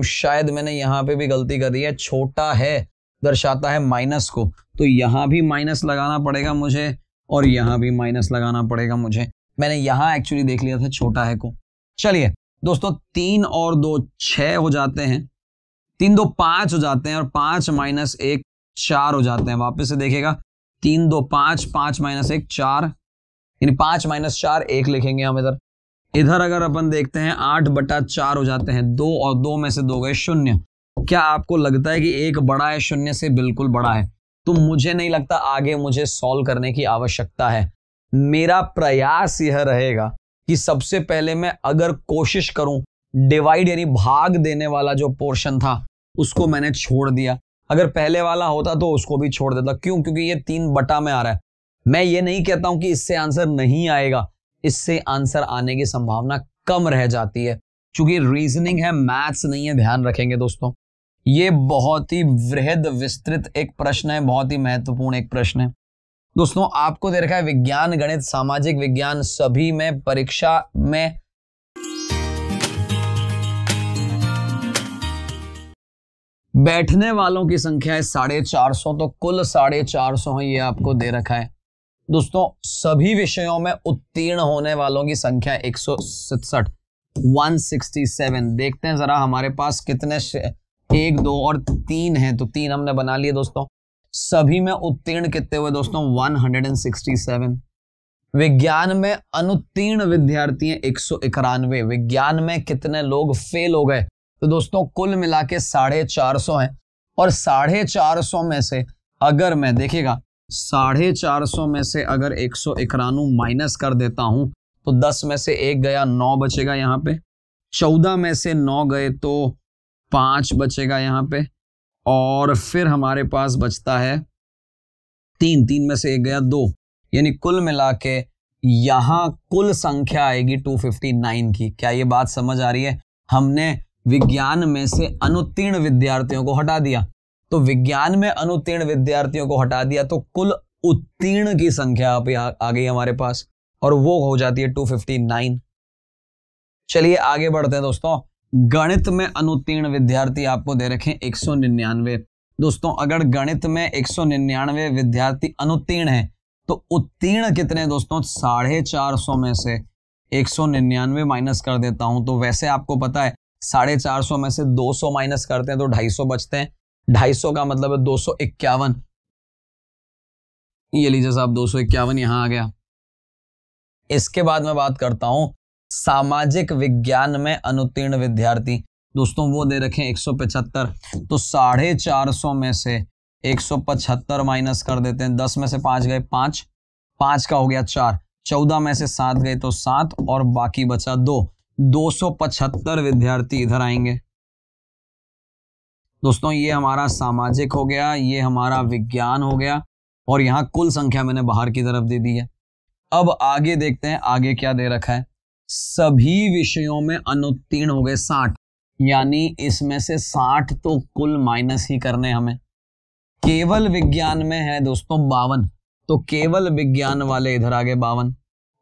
शायद मैंने यहां पे भी गलती कर दी है। छोटा है दर्शाता है माइनस को, तो यहां भी माइनस लगाना पड़ेगा मुझे और यहां भी माइनस लगाना पड़ेगा मुझे। मैंने यहां एक्चुअली देख लिया था छोटा है को। चलिए दोस्तों 3 और 2 6 हो जाते हैं, 3 2 5 हो जाते हैं और 5 माइनस 1 4 हो जाते हैं। वापस से देखिएगा 3 2 5, 5 माइनस 1 4, यानी 5 माइनस 4 1 लिखेंगे हम इधर। इधर अगर अपन देखते हैं 8/4 हो जाते हैं, 2 और 2 में से 2 गए 0। क्या आपको लगता है कि 1 बड़ा है 0 से? बिल्कुल बड़ा है। तो मुझे नहीं लगता आगे मुझे सॉल्व करने की आवश्यकता है। मेरा प्रयास यह रहेगा कि सबसे पहले मैं अगर कोशिश करूं, डिवाइड यानी भाग देने वाला जो पोर्शन था उसको मैंने छोड़ दिया। अगर पहले वाला होता तो उसको भी छोड़ देता। क्यों? क्योंकि ये 3 बटा में आ रहा है। मैं ये नहीं कहता हूं कि इससे आंसर नहीं आएगा, इससे आंसर आने की संभावना कम रह जाती है, क्योंकि रीजनिंग है, मैथ्स नहीं है। ध्यान रखेंगे दोस्तों, ये बहुत ही वृहद विस्तृत एक प्रश्न है, बहुत ही महत्वपूर्ण एक प्रश्न है। दोस्तों आपको दे रखा है विज्ञान, गणित, सामाजिक विज्ञान सभी में परीक्षा में बैठने वालों की संख्या है 450, तो कुल 450 है, ये आपको दे रखा है। दोस्तों सभी विषयों में उत्तीर्ण होने वालों की संख्या 167, 167। देखते हैं जरा हमारे पास कितने 1 2 और 3 हैं, तो 3 हमने बना लिए दोस्तों। सभी में उत्तीर्ण कितने हुए दोस्तों? 167। विज्ञान में अनुत्तीर्ण विद्यार्थी हैं 191। विज्ञान में कितने लोग फेल हो गए? तो दोस्तों कुल मिला के 450 हैं। और 450 में से अगर मैं देखिएगा 450 में से अगर 191 माइनस कर देता हूं तो 10 में से 1 गया, 9 बचेगा यहाँ पे। 14 में से 9 गए तो 5 बचेगा यहाँ पे। और फिर हमारे पास बचता है 3 में से 1 गया 2, यानी कुल मिला के यहां कुल संख्या आएगी 259 की। क्या ये बात समझ आ रही है? हमने विज्ञान में से अनुत्तीर्ण विद्यार्थियों को हटा दिया, तो विज्ञान में अनुत्तीर्ण विद्यार्थियों को हटा दिया तो कुल उत्तीर्ण की संख्या आ गई हमारे पास, और वो हो जाती है 259। चलिए आगे बढ़ते हैं दोस्तों। गणित में अनुत्तीर्ण विद्यार्थी आपको दे रखे 199। दोस्तों अगर गणित में 199 विद्यार्थी अनुत्तीर्ण है तो उत्तीर्ण कितने दोस्तों? 450 में से 199 माइनस कर देता हूं तो वैसे आपको पता है 450 में से 200 माइनस करते हैं तो 250 बचते हैं। 250 का मतलब है 251। ये लीजिए साहब 251 यहां आ गया। इसके बाद मैं बात करता हूं सामाजिक विज्ञान में अनुत्तीर्ण विद्यार्थी। दोस्तों वो दे रखे 175, तो 450 में से 175 माइनस कर देते हैं। 10 में से 5 गए 5, 5 का हो गया 4, 14 में से 7 गए तो 7 और बाकी बचा 2, 275 विद्यार्थी इधर आएंगे। दोस्तों ये हमारा सामाजिक हो गया, ये हमारा विज्ञान हो गया, और यहां कुल संख्या मैंने बाहर की तरफ दे दी है। अब आगे देखते हैं आगे क्या दे रखा है। सभी विषयों में अनुत्तीर्ण हो गए 60, यानी इसमें से 60 तो कुल माइनस ही करने हमें। केवल विज्ञान में है दोस्तों 52, तो केवल विज्ञान वाले इधर आगे 52,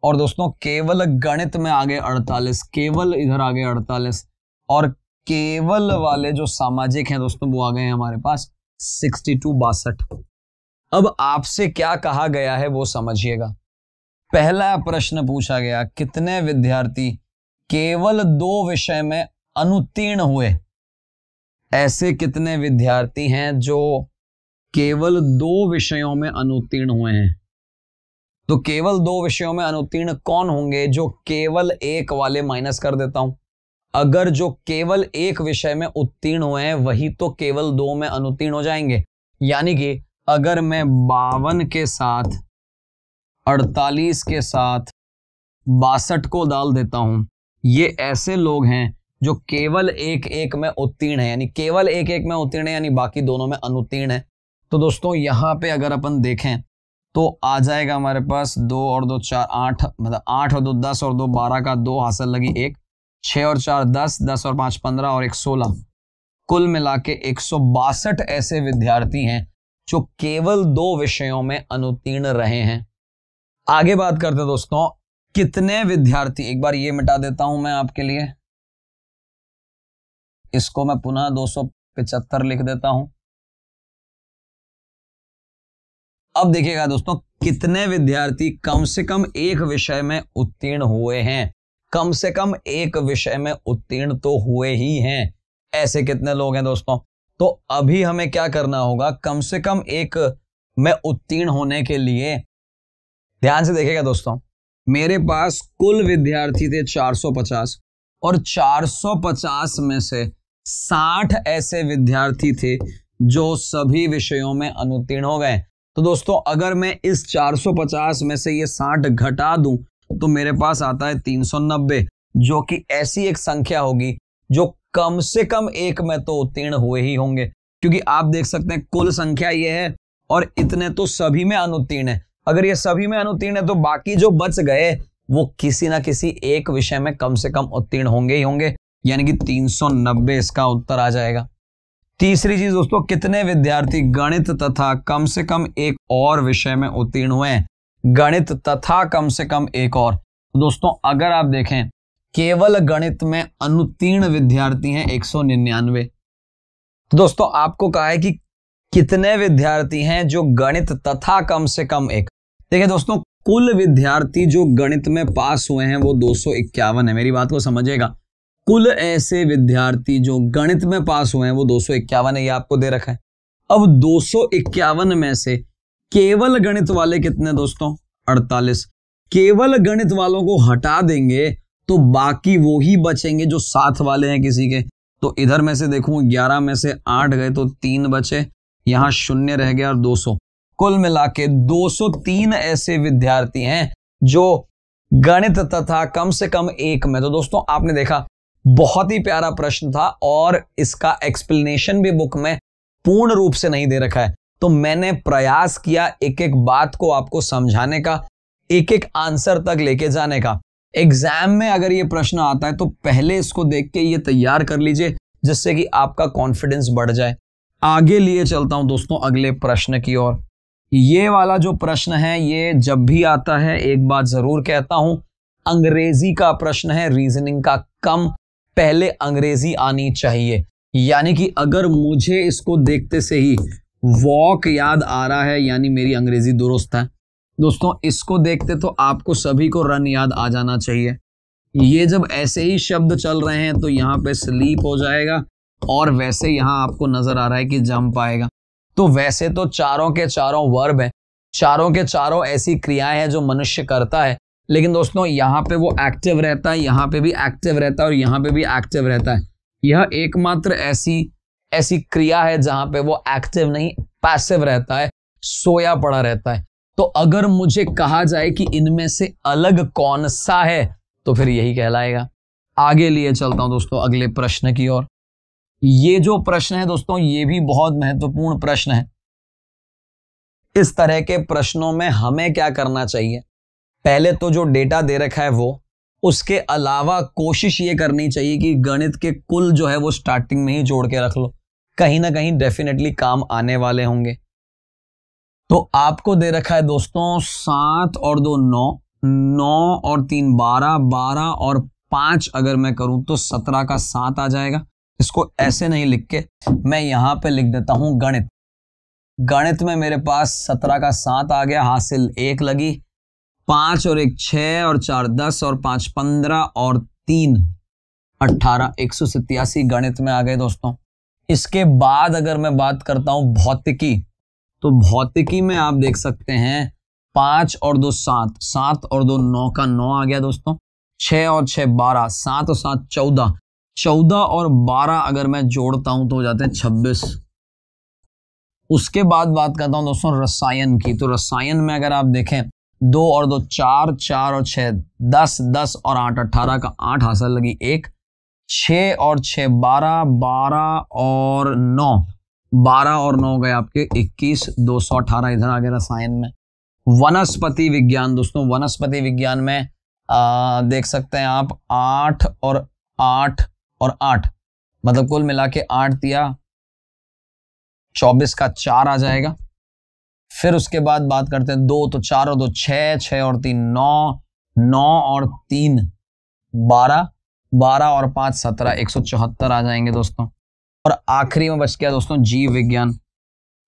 और दोस्तों केवल गणित में आगे 48, केवल इधर आगे 48, और केवल वाले जो सामाजिक हैं दोस्तों वो आ गए हैं हमारे पास 62 अब आपसे क्या कहा गया है वो समझिएगा। पहला प्रश्न पूछा गया कितने विद्यार्थी केवल 2 विषय में अनुत्तीर्ण हुए। ऐसे कितने विद्यार्थी हैं जो केवल 2 विषयों में अनुत्तीर्ण हुए हैं? तो केवल 2 विषयों में अनुत्तीर्ण कौन होंगे? जो केवल 1 वाले माइनस कर देता हूं। अगर जो केवल 1 विषय में उत्तीर्ण हुए हैं वही तो केवल 2 में अनुत्तीर्ण हो जाएंगे। यानी कि अगर मैं 52 के साथ 48 के साथ 62 को डाल देता हूं, ये ऐसे लोग हैं जो केवल 1 में उत्तीर्ण है, यानी केवल 1 में उत्तीर्ण है, यानी बाकी दोनों में अनुत्तीर्ण है। तो दोस्तों यहां पे अगर अपन देखें तो आ जाएगा हमारे पास 2 और 2 4 8, मतलब 8 और 2 10 और 2 12 का 2 हासिल लगी 1, 6 और 4 10, 10 और 5 15 और 1 16, कुल मिला के 162 ऐसे विद्यार्थी हैं जो केवल 2 विषयों में अनुत्तीर्ण रहे हैं। आगे बात करते हैं दोस्तों कितने विद्यार्थी, एक बार ये मिटा देता हूं मैं आपके लिए, इसको मैं पुनः 275 लिख देता हूं। अब देखिएगा दोस्तों, कितने विद्यार्थी कम से कम एक विषय में उत्तीर्ण हुए हैं। कम से कम एक विषय में उत्तीर्ण तो हुए ही हैं। ऐसे कितने लोग हैं दोस्तों? तो अभी हमें क्या करना होगा, कम से कम एक में उत्तीर्ण होने के लिए ध्यान से देखिएगा दोस्तों, मेरे पास कुल विद्यार्थी थे 450 और 450 में से 60 ऐसे विद्यार्थी थे जो सभी विषयों में अनुत्तीर्ण हो गए। तो दोस्तों अगर मैं इस 450 में से ये 60 घटा दूं तो मेरे पास आता है 390, जो कि ऐसी एक संख्या होगी जो कम से कम एक में तो उत्तीर्ण हुए ही होंगे, क्योंकि आप देख सकते हैं कुल संख्या ये है और इतने तो सभी में अनुत्तीर्ण है। अगर ये सभी में अनुत्तीर्ण है तो बाकी जो बच गए वो किसी ना किसी एक विषय में कम से कम उत्तीर्ण होंगे ही होंगे, यानी कि 390 इसका उत्तर आ जाएगा। तीसरी चीज दोस्तों, कितने विद्यार्थी गणित तथा कम से कम एक और विषय में उत्तीर्ण हुए हैं। गणित तथा कम से कम एक और, दोस्तों अगर आप देखें केवल गणित में अनुत्तीर्ण विद्यार्थी हैं 199। तो दोस्तों आपको कहा है कि कितने विद्यार्थी हैं जो गणित तथा कम से कम एक। देखिए दोस्तों, कुल विद्यार्थी जो गणित में पास हुए हैं वो 251 है। मेरी बात को समझिएगा, कुल ऐसे विद्यार्थी जो गणित में पास हुए हैं वो 251 है, ये आपको दे रखा है। अब 251 में से केवल गणित वाले कितने दोस्तों? 48। केवल गणित वालों को हटा देंगे तो बाकी वो ही बचेंगे जो साथ वाले हैं किसी के। तो इधर में से देखूं 11 में से 8 गए तो 3 बचे, यहां 0 रह गया और 200। कुल मिला के 203 ऐसे विद्यार्थी हैं जो गणित तथा कम से कम एक में। तो दोस्तों आपने देखा, बहुत ही प्यारा प्रश्न था और इसका एक्सप्लेनेशन भी बुक में पूर्ण रूप से नहीं दे रखा है। तो मैंने प्रयास किया एक एक बात को आपको समझाने का, एक एक आंसर तक लेके जाने का। एग्जाम में अगर ये प्रश्न आता है तो पहले इसको देख के ये तैयार कर लीजिए, जिससे कि आपका कॉन्फिडेंस बढ़ जाए। आगे लिए चलता हूं दोस्तों अगले प्रश्न की ओर। ये वाला जो प्रश्न है ये जब भी आता है एक बात जरूर कहता हूं, अंग्रेजी का प्रश्न है, रीजनिंग का कम, पहले अंग्रेजी आनी चाहिए। यानी कि अगर मुझे इसको देखते से ही वॉक याद आ रहा है यानी मेरी अंग्रेजी दुरुस्त है। दोस्तों इसको देखते तो आपको सभी को रन याद आ जाना चाहिए। ये जब ऐसे ही शब्द चल रहे हैं तो यहाँ पे स्लीप हो जाएगा और वैसे यहाँ आपको नजर आ रहा है कि जंप आएगा। तो वैसे तो चारों के चारों वर्ब है, चारों के चारों ऐसी क्रियाएं हैं जो मनुष्य करता है, लेकिन दोस्तों यहाँ पे वो एक्टिव रहता है, यहाँ पे भी एक्टिव रहता है और यहाँ पे भी एक्टिव रहता है। यह एकमात्र ऐसी क्रिया है जहां पे वो एक्टिव नहीं, पैसिव रहता है, सोया पड़ा रहता है। तो अगर मुझे कहा जाए कि इनमें से अलग कौन सा है तो फिर यही कहलाएगा। आगे लिए चलता हूं दोस्तों अगले प्रश्न की ओर। ये जो प्रश्न है दोस्तों ये भी बहुत महत्वपूर्ण प्रश्न है। इस तरह के प्रश्नों में हमें क्या करना चाहिए, पहले तो जो डेटा दे रखा है वो, उसके अलावा कोशिश ये करनी चाहिए कि गणित के कुल जो है वो स्टार्टिंग में ही जोड़ के रख लो, कहीं ना कहीं डेफिनेटली काम आने वाले होंगे। तो आपको दे रखा है दोस्तों 7 और 2 9, 9 और 3 12, 12 और 5 अगर मैं करूं तो 17 का 7 आ जाएगा। इसको ऐसे नहीं लिख के मैं यहां पे लिख देता हूं गणित। गणित में मेरे पास 17 का 7 आ गया, हासिल 1 लगी, 5 और 1 6 और 4 10 और 5 15 और 3 18, 187 गणित में आ गए दोस्तों। इसके बाद अगर मैं बात करता हूं भौतिकी, तो भौतिकी में आप देख सकते हैं 5 और 2 7, 7 और 2 9 का 9 आ गया दोस्तों, 6 और 6 12, 7 और 7 14, 14 और 12 अगर मैं जोड़ता हूं तो हो जाते हैं 26। उसके बाद बात करता हूं दोस्तों रसायन की। तो रसायन में अगर आप देखें 2 और 2 4, 4 और 6 10, 10 और 8 18 का 8 हासिल लगी 1, 6 और 6 12, 12 और 9, 12 और 9 गए आपके 21, 218 इधर आ गया रसायन में। वनस्पति विज्ञान दोस्तों, वनस्पति विज्ञान में देख सकते हैं आप 8 और 8 और 8, मतलब कुल मिला के 8 दिया 24 का 4 आ जाएगा। फिर उसके बाद बात करते हैं 2 तो 4 और 2 6, 6 और 3 9, 9 और 3 12, 12 और 5 17, 174 आ जाएंगे दोस्तों। और आखिरी में बच गया दोस्तों जीव विज्ञान।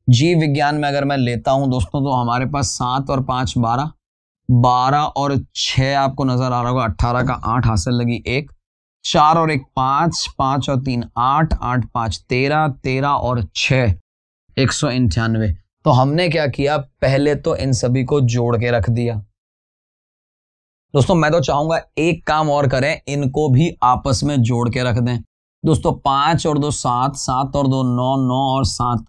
जीव विज्ञान में अगर मैं लेता हूं दोस्तों तो हमारे पास 7 और 5 12, 12 और 6 आपको नजर आ रहा होगा, 18 का 8 हासिल लगी 1, 4 और 1 5, 5 और 3 8, 8 5 13, 13 और 6 198। तो हमने क्या किया, पहले तो इन सभी को जोड़ के रख दिया। दोस्तों मैं तो चाहूंगा एक काम और करें, इनको भी आपस में जोड़ के रख दें। दोस्तों 5 और 2 7, 7 और 2 9, 9 और 7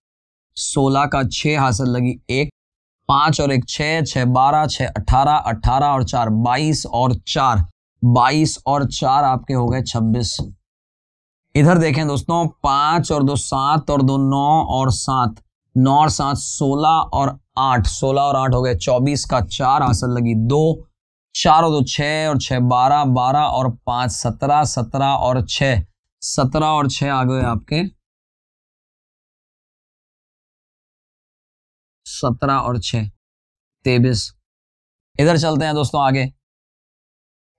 16 का 6 हासिल लगी 1, 5 और 1 6, 6 12, 6 18, 18 और 4 22 और 4 22 और 4 आपके हो गए 26। इधर देखें दोस्तों 5 और 2 7 और 2 9 और 7, 9 और 7 16 और 8, 16 और 8 हो गए 24 का 4 हासिल लगी 2, 4 और 2 6 और 6 12, 12 और 5 17, 17 और 6 17 और 6 आ गए आपके 17 और 6 23। इधर चलते हैं दोस्तों आगे,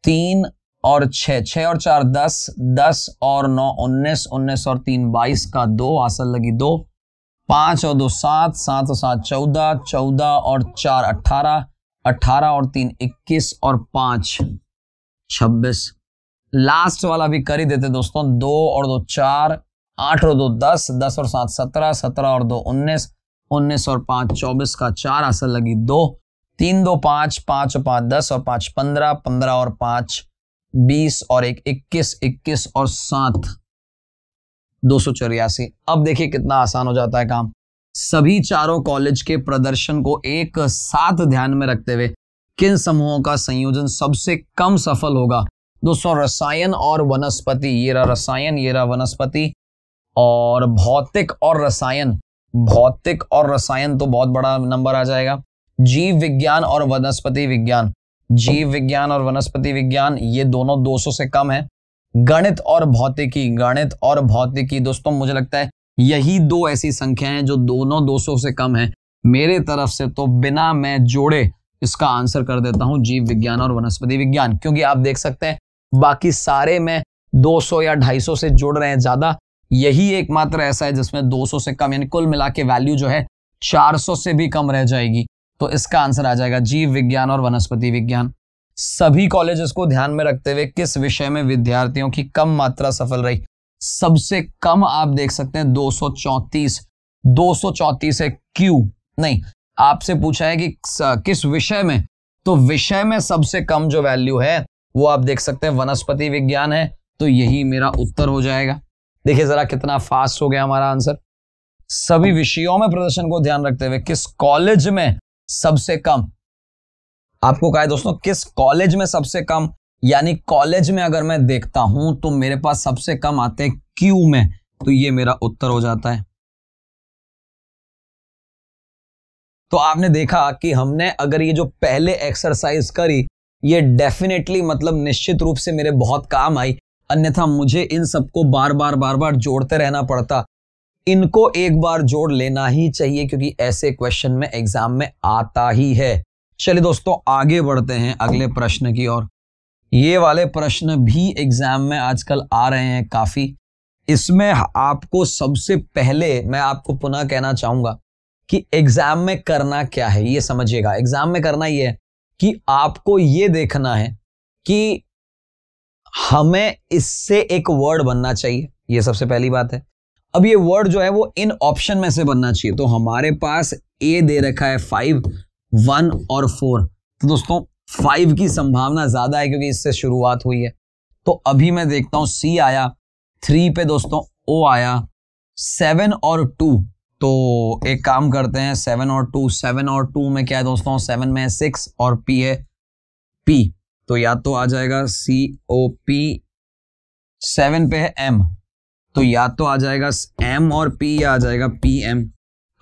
3 और 6, 6 और 4 10, 10 और 9 19, 19 और 3 22 का 2 हासिल लगी 2, 5 और 2 7, 7 और 7 14, 14 और 4 18, 18 और 3 21 और 5 26। लास्ट वाला भी कर ही देते दोस्तों, 2 और 2 4, 8 और 2 10, 10 और 7 17, 17 और 2 19, 19 और 5 24 का 4 हासिल लगी 2, 3 2 5, 5 और 5 10 और 5 15, 15 और 5 20 और 1 21, 21 और 7 284। अब देखिए कितना आसान हो जाता है काम। सभी चारों कॉलेज के प्रदर्शन को एक साथ ध्यान में रखते हुए किन समूहों का संयोजन सबसे कम सफल होगा। दोस्तों रसायन और वनस्पति, ये रहा रसायन, ये रहा वनस्पति, और भौतिक और रसायन, भौतिक और रसायन तो बहुत बड़ा नंबर आ जाएगा। जीव विज्ञान और वनस्पति विज्ञान, जीव विज्ञान और वनस्पति विज्ञान ये दोनों 200 से कम है। गणित और भौतिकी, गणित और भौतिकी दोस्तों मुझे लगता है यही दो ऐसी संख्या हैं जो दोनों 200 से कम है। मेरे तरफ से तो बिना मैं जोड़े इसका आंसर कर देता हूं जीव विज्ञान और वनस्पति विज्ञान, क्योंकि आप देख सकते हैं बाकी सारे में 200 या 250 से जुड़ रहे हैं ज्यादा, यही एकमात्र ऐसा है जिसमें 200 से कम, यानी कुल मिला के वैल्यू जो है 400 से भी कम रह जाएगी। तो इसका आंसर आ जाएगा जीव विज्ञान और वनस्पति विज्ञान। सभी कॉलेजेस को ध्यान में रखते हुए किस विषय में विद्यार्थियों की कम मात्रा सफल रही। सबसे कम आप देख सकते हैं 234, 234 है। क्यों नहीं, आपसे पूछा है कि किस विषय में, तो विषय में सबसे कम जो वैल्यू है वो आप देख सकते हैं वनस्पति विज्ञान है, तो यही मेरा उत्तर हो जाएगा। देखिए जरा कितना फास्ट हो गया हमारा आंसर। सभी विषयों में प्रदर्शन को ध्यान रखते हुए किस कॉलेज में सबसे कम, आपको कहा है दोस्तों किस कॉलेज में सबसे कम, यानी कॉलेज में अगर मैं देखता हूं तो मेरे पास सबसे कम आते हैं क्यू में, तो ये मेरा उत्तर हो जाता है। तो आपने देखा कि हमने अगर ये जो पहले एक्सरसाइज करी ये डेफिनेटली मतलब निश्चित रूप से मेरे बहुत काम आई, अन्यथा मुझे इन सबको बार बार जोड़ते रहना पड़ता। इनको एक बार जोड़ लेना ही चाहिए क्योंकि ऐसे क्वेश्चन में एग्जाम में आता ही है। चलिए दोस्तों आगे बढ़ते हैं अगले प्रश्न की ओर। ये वाले प्रश्न भी एग्जाम में आजकल आ रहे हैं काफी। इसमें आपको सबसे पहले मैं आपको पुनः कहना चाहूंगा कि एग्जाम में करना क्या है ये समझिएगा। एग्जाम में करना ये है कि आपको ये देखना है कि हमें इससे एक वर्ड बनना चाहिए, ये सबसे पहली बात है। अब ये वर्ड जो है वो इन ऑप्शन में से बनना चाहिए। तो हमारे पास ए दे रखा है 5, 1 और 4, तो दोस्तों 5 की संभावना ज्यादा है क्योंकि इससे शुरुआत हुई है। तो अभी मैं देखता हूं सी आया, 3 पे दोस्तों ओ आया, 7 और 2, तो एक काम करते हैं 7 और 2, 7 और 2 में क्या है दोस्तों, 7 में 6 और पी है पी, तो या तो आ जाएगा COP, 7 पे है M, तो या तो आ जाएगा M और P या आ जाएगा PM।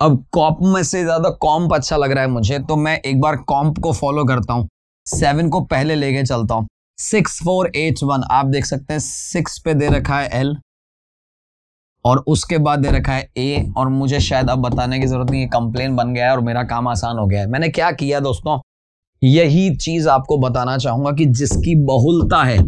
अब कॉप में से ज्यादा कॉम्प अच्छा लग रहा है मुझे, तो मैं एक बार कॉम्प को फॉलो करता हूं, 7 को पहले लेके चलता हूं। 6 4 8 1, आप देख सकते हैं 6 पे दे रखा है L और उसके बाद दे रखा है A, और मुझे शायद अब बताने की जरूरत नहीं, कंप्लेन बन गया है और मेरा काम आसान हो गया है। मैंने क्या किया दोस्तों, यही चीज आपको बताना चाहूंगा कि जिसकी बहुलता है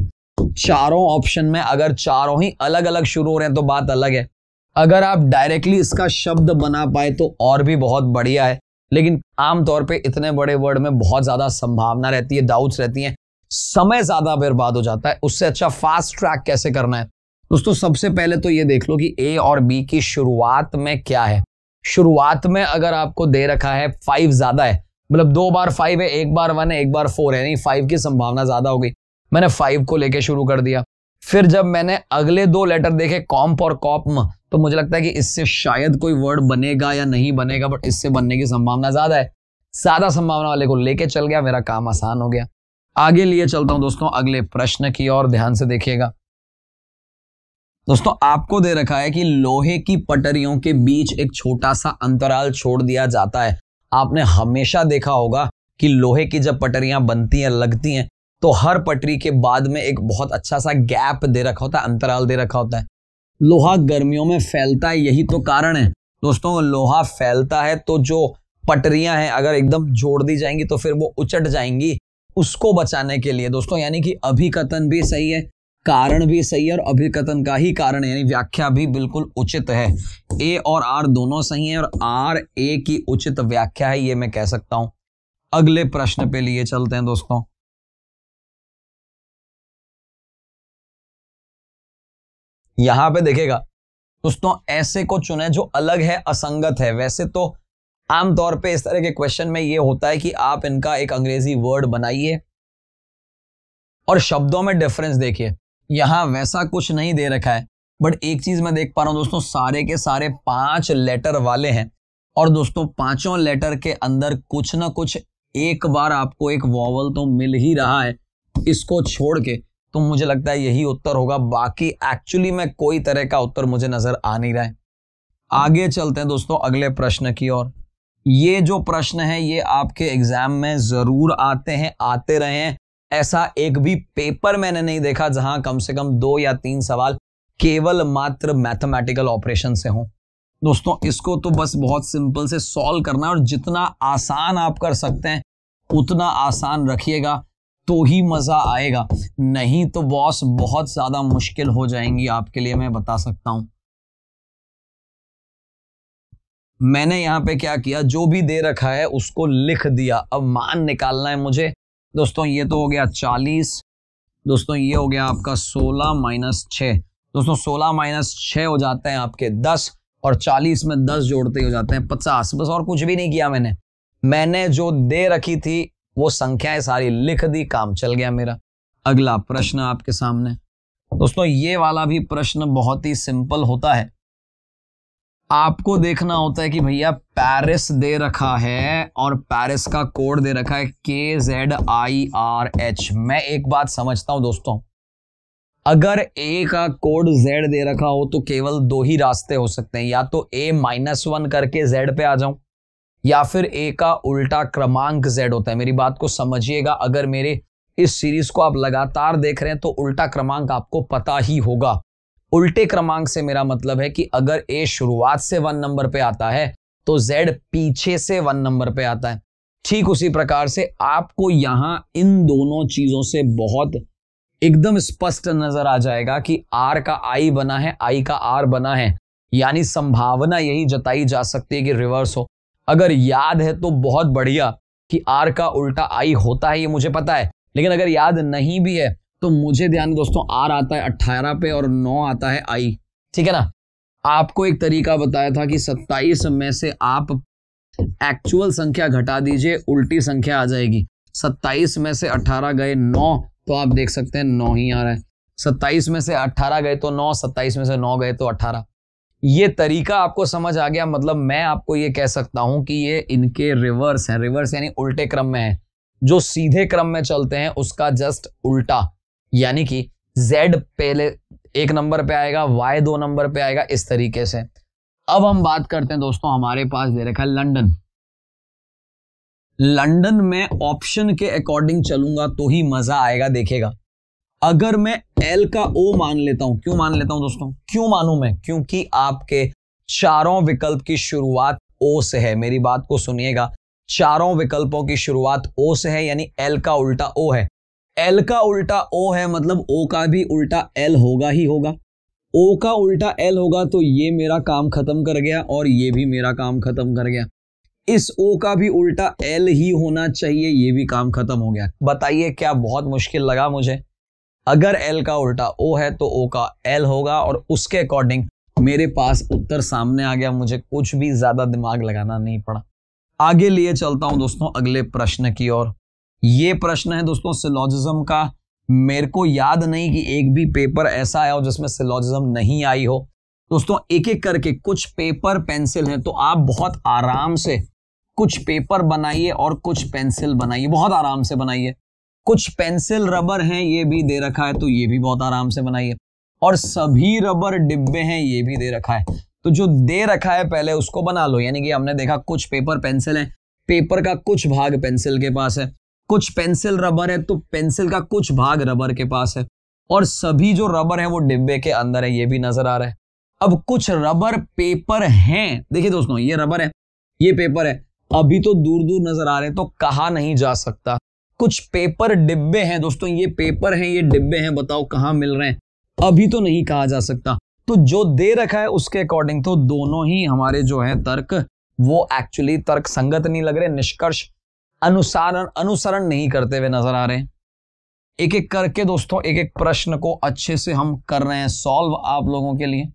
चारों ऑप्शन में, अगर चारों ही अलग अलग शुरू हो रहे हैं तो बात अलग है, अगर आप डायरेक्टली इसका शब्द बना पाए तो और भी बहुत बढ़िया है, लेकिन आमतौर पे इतने बड़े वर्ड में बहुत ज्यादा संभावना रहती है, डाउट्स रहती हैं, समय ज्यादा बर्बाद हो जाता है। उससे अच्छा फास्ट ट्रैक कैसे करना है दोस्तों, सबसे पहले तो ये देख लो कि ए और बी की शुरुआत में क्या है। शुरुआत में अगर आपको दे रखा है 5 ज्यादा है, मतलब 2 बार 5 है, 1 बार 1 है, 1 बार 4 है, नहीं 5 की संभावना ज्यादा हो गई, मैंने 5 को लेके शुरू कर दिया। फिर जब मैंने अगले 2 लेटर देखे कॉम्प और कॉप्म, तो मुझे लगता है कि इससे शायद कोई वर्ड बनेगा या नहीं बनेगा, बट इससे बनने की संभावना ज्यादा है। ज्यादा संभावना वाले को लेके चल गया, मेरा काम आसान हो गया। आगे लिए चलता हूं दोस्तों अगले प्रश्न की ओर, ध्यान से देखिएगा। दोस्तों आपको दे रखा है कि लोहे की पटरियों के बीच एक छोटा सा अंतराल छोड़ दिया जाता है। आपने हमेशा देखा होगा कि लोहे की जब पटरियां बनती हैं, लगती हैं, तो हर पटरी के बाद में एक बहुत अच्छा सा गैप दे रखा होता है, अंतराल दे रखा होता है। लोहा गर्मियों में फैलता है, यही तो कारण है दोस्तों। लोहा फैलता है तो जो पटरियां हैं अगर एकदम जोड़ दी जाएंगी तो फिर वो उचट जाएंगी, उसको बचाने के लिए दोस्तों। यानी कि अभिकथन भी सही है, कारण भी सही है, और अभिकथन का ही कारण है, यानी व्याख्या भी बिल्कुल उचित है। ए और आर दोनों सही है, और आर ए की उचित व्याख्या है, ये मैं कह सकता हूं। अगले प्रश्न पे लिए चलते हैं दोस्तों। यहां पे देखिएगा दोस्तों, ऐसे को चुने जो अलग है, असंगत है। वैसे तो आमतौर पे इस तरह के क्वेश्चन में ये होता है कि आप इनका एक अंग्रेजी वर्ड बनाइए और शब्दों में डिफरेंस देखिए। यहां वैसा कुछ नहीं दे रखा है, बट एक चीज मैं देख पा रहा हूं दोस्तों, सारे के सारे 5 लेटर वाले हैं, और दोस्तों पांचों लेटर के अंदर कुछ ना कुछ एक बार आपको एक वॉवल तो मिल ही रहा है, इसको छोड़ के। तो मुझे लगता है यही उत्तर होगा, बाकी एक्चुअली में कोई तरह का उत्तर मुझे नजर आ नहीं रहा है। आगे चलते हैं दोस्तों अगले प्रश्न की ओर। ये जो प्रश्न है ये आपके एग्जाम में जरूर आते हैं, आते रहे हैं। ऐसा एक भी पेपर मैंने नहीं देखा जहां कम से कम 2 या 3 सवाल केवल मात्र मैथमेटिकल ऑपरेशन से हों। दोस्तों इसको तो बस बहुत सिंपल से सॉल्व करना है, और जितना आसान आप कर सकते हैं उतना आसान रखिएगा तो ही मजा आएगा, नहीं तो बॉस बहुत ज्यादा मुश्किल हो जाएंगी आपके लिए, मैं बता सकता हूं। मैंने यहां पे क्या किया, जो भी दे रखा है उसको लिख दिया, अब मान निकालना है मुझे। दोस्तों ये तो हो गया 40, दोस्तों ये हो गया आपका 16 माइनस 6, दोस्तों 16 माइनस 6 हो जाते हैं आपके 10, और 40 में 10 जोड़ते ही हो जाते हैं 50। बस और कुछ भी नहीं किया मैंने जो दे रखी थी वो संख्याएं सारी लिख दी, काम चल गया मेरा। अगला प्रश्न आपके सामने दोस्तों, ये वाला भी प्रश्न बहुत ही सिंपल होता है। आपको देखना होता है कि भैया पेरिस दे रखा है और पेरिस का कोड दे रखा है KZIRH। मैं एक बात समझता हूं दोस्तों, अगर A का कोड Z दे रखा हो तो केवल 2 ही रास्ते हो सकते हैं, या तो A-1 करके Z पे आ जाऊं, या फिर A का उल्टा क्रमांक Z होता है। मेरी बात को समझिएगा, अगर मेरे इस सीरीज को आप लगातार देख रहे हैं तो उल्टा क्रमांक आपको पता ही होगा। उल्टे क्रमांक से मेरा मतलब है कि अगर A शुरुआत से 1 नंबर पे आता है तो Z पीछे से 1 नंबर पे आता है। ठीक उसी प्रकार से आपको यहां इन दोनों चीजों से बहुत एकदम स्पष्ट नजर आ जाएगा कि R का I बना है, I का R बना है, यानी संभावना यही जताई जा सकती है कि रिवर्स हो। अगर याद है तो बहुत बढ़िया कि R का उल्टा I होता है, ये मुझे पता है, लेकिन अगर याद नहीं भी है तो मुझे ध्यान दोस्तों, R आता है 18 पे और 9 आता है I, ठीक है ना। आपको एक तरीका बताया था कि 27 में से आप एक्चुअल संख्या घटा दीजिए, उल्टी संख्या आ जाएगी। 27 में से 18 गए 9, तो आप देख सकते हैं 9 ही आ रहा है। 27 में से 18 गए तो 9, 27 में से 9 गए तो 18। ये तरीका आपको समझ आ गया, मतलब मैं आपको ये कह सकता हूं कि ये इनके रिवर्स है। रिवर्स यानी उल्टे क्रम में है, जो सीधे क्रम में चलते हैं उसका जस्ट उल्टा, यानी कि Z पहले 1 नंबर पे आएगा, Y 2 नंबर पे आएगा, इस तरीके से। अब हम बात करते हैं दोस्तों, हमारे पास दे रखा है लंदन। लंदन में ऑप्शन के अकॉर्डिंग चलूंगा तो ही मजा आएगा, देखेगा। अगर मैं L का O मान लेता हूं, क्यों मान लेता हूं दोस्तों, क्यों मानूं मैं, क्योंकि आपके चारों विकल्प की शुरुआत O से है। मेरी बात को सुनिएगा, चारों विकल्पों की शुरुआत O से है, यानी L का उल्टा O है। L का उल्टा O है, मतलब O का भी उल्टा L होगा ही होगा। ओ का उल्टा एल होगा तो ये मेरा काम खत्म कर गया और ये भी मेरा काम खत्म कर गया। इस ओ का भी उल्टा एल ही होना चाहिए, ये भी काम खत्म हो गया। बताइए क्या बहुत मुश्किल लगा मुझे? अगर एल का उल्टा ओ है तो ओ का एल होगा और उसके अकॉर्डिंग मेरे पास उत्तर सामने आ गया, मुझे कुछ भी ज्यादा दिमाग लगाना नहीं पड़ा। आगे लिए चलता हूं दोस्तों अगले प्रश्न की ओर। ये प्रश्न है दोस्तों सिलॉजिज्म का। मेरे को याद नहीं कि एक भी पेपर ऐसा आया हो जिसमें सिलॉजिज्म नहीं आई हो। दोस्तों एक एक करके कुछ पेपर पेंसिल हैं तो आप बहुत आराम से कुछ पेपर बनाइए और कुछ पेंसिल बनाइए, बहुत आराम से बनाइए। कुछ पेंसिल रबर हैं ये भी दे रखा है तो ये भी बहुत आराम से बनाइए, और सभी रबर डिब्बे हैं ये भी दे रखा है। तो जो दे रखा है पहले उसको बना लो। यानी कि हमने देखा कुछ पेपर पेंसिल है, पेपर का कुछ भाग पेंसिल के पास है, कुछ पेंसिल रबर है तो पेंसिल का कुछ भाग रबर के पास है, और सभी जो रबर है वो डिब्बे के अंदर है, ये भी नजर आ रहा है। अब कुछ रबर पेपर हैं, देखिए दोस्तों ये रबर है ये पेपर है, अभी तो दूर दूर नजर आ रहे हैं तो कहा नहीं जा सकता। कुछ पेपर डिब्बे हैं दोस्तों, ये पेपर हैं ये डिब्बे हैं, बताओ कहां मिल रहे हैं? अभी तो नहीं कहा जा सकता। तो जो दे रखा है उसके अकॉर्डिंग तो दोनों ही हमारे जो है तर्क वो एक्चुअली तर्क संगत नहीं लग रहे, निष्कर्ष अनुसरण नहीं करते हुए नजर आ रहे हैं। एक एक करके दोस्तों एक एक प्रश्न को अच्छे से हम कर रहे हैं सॉल्व आप लोगों के लिए।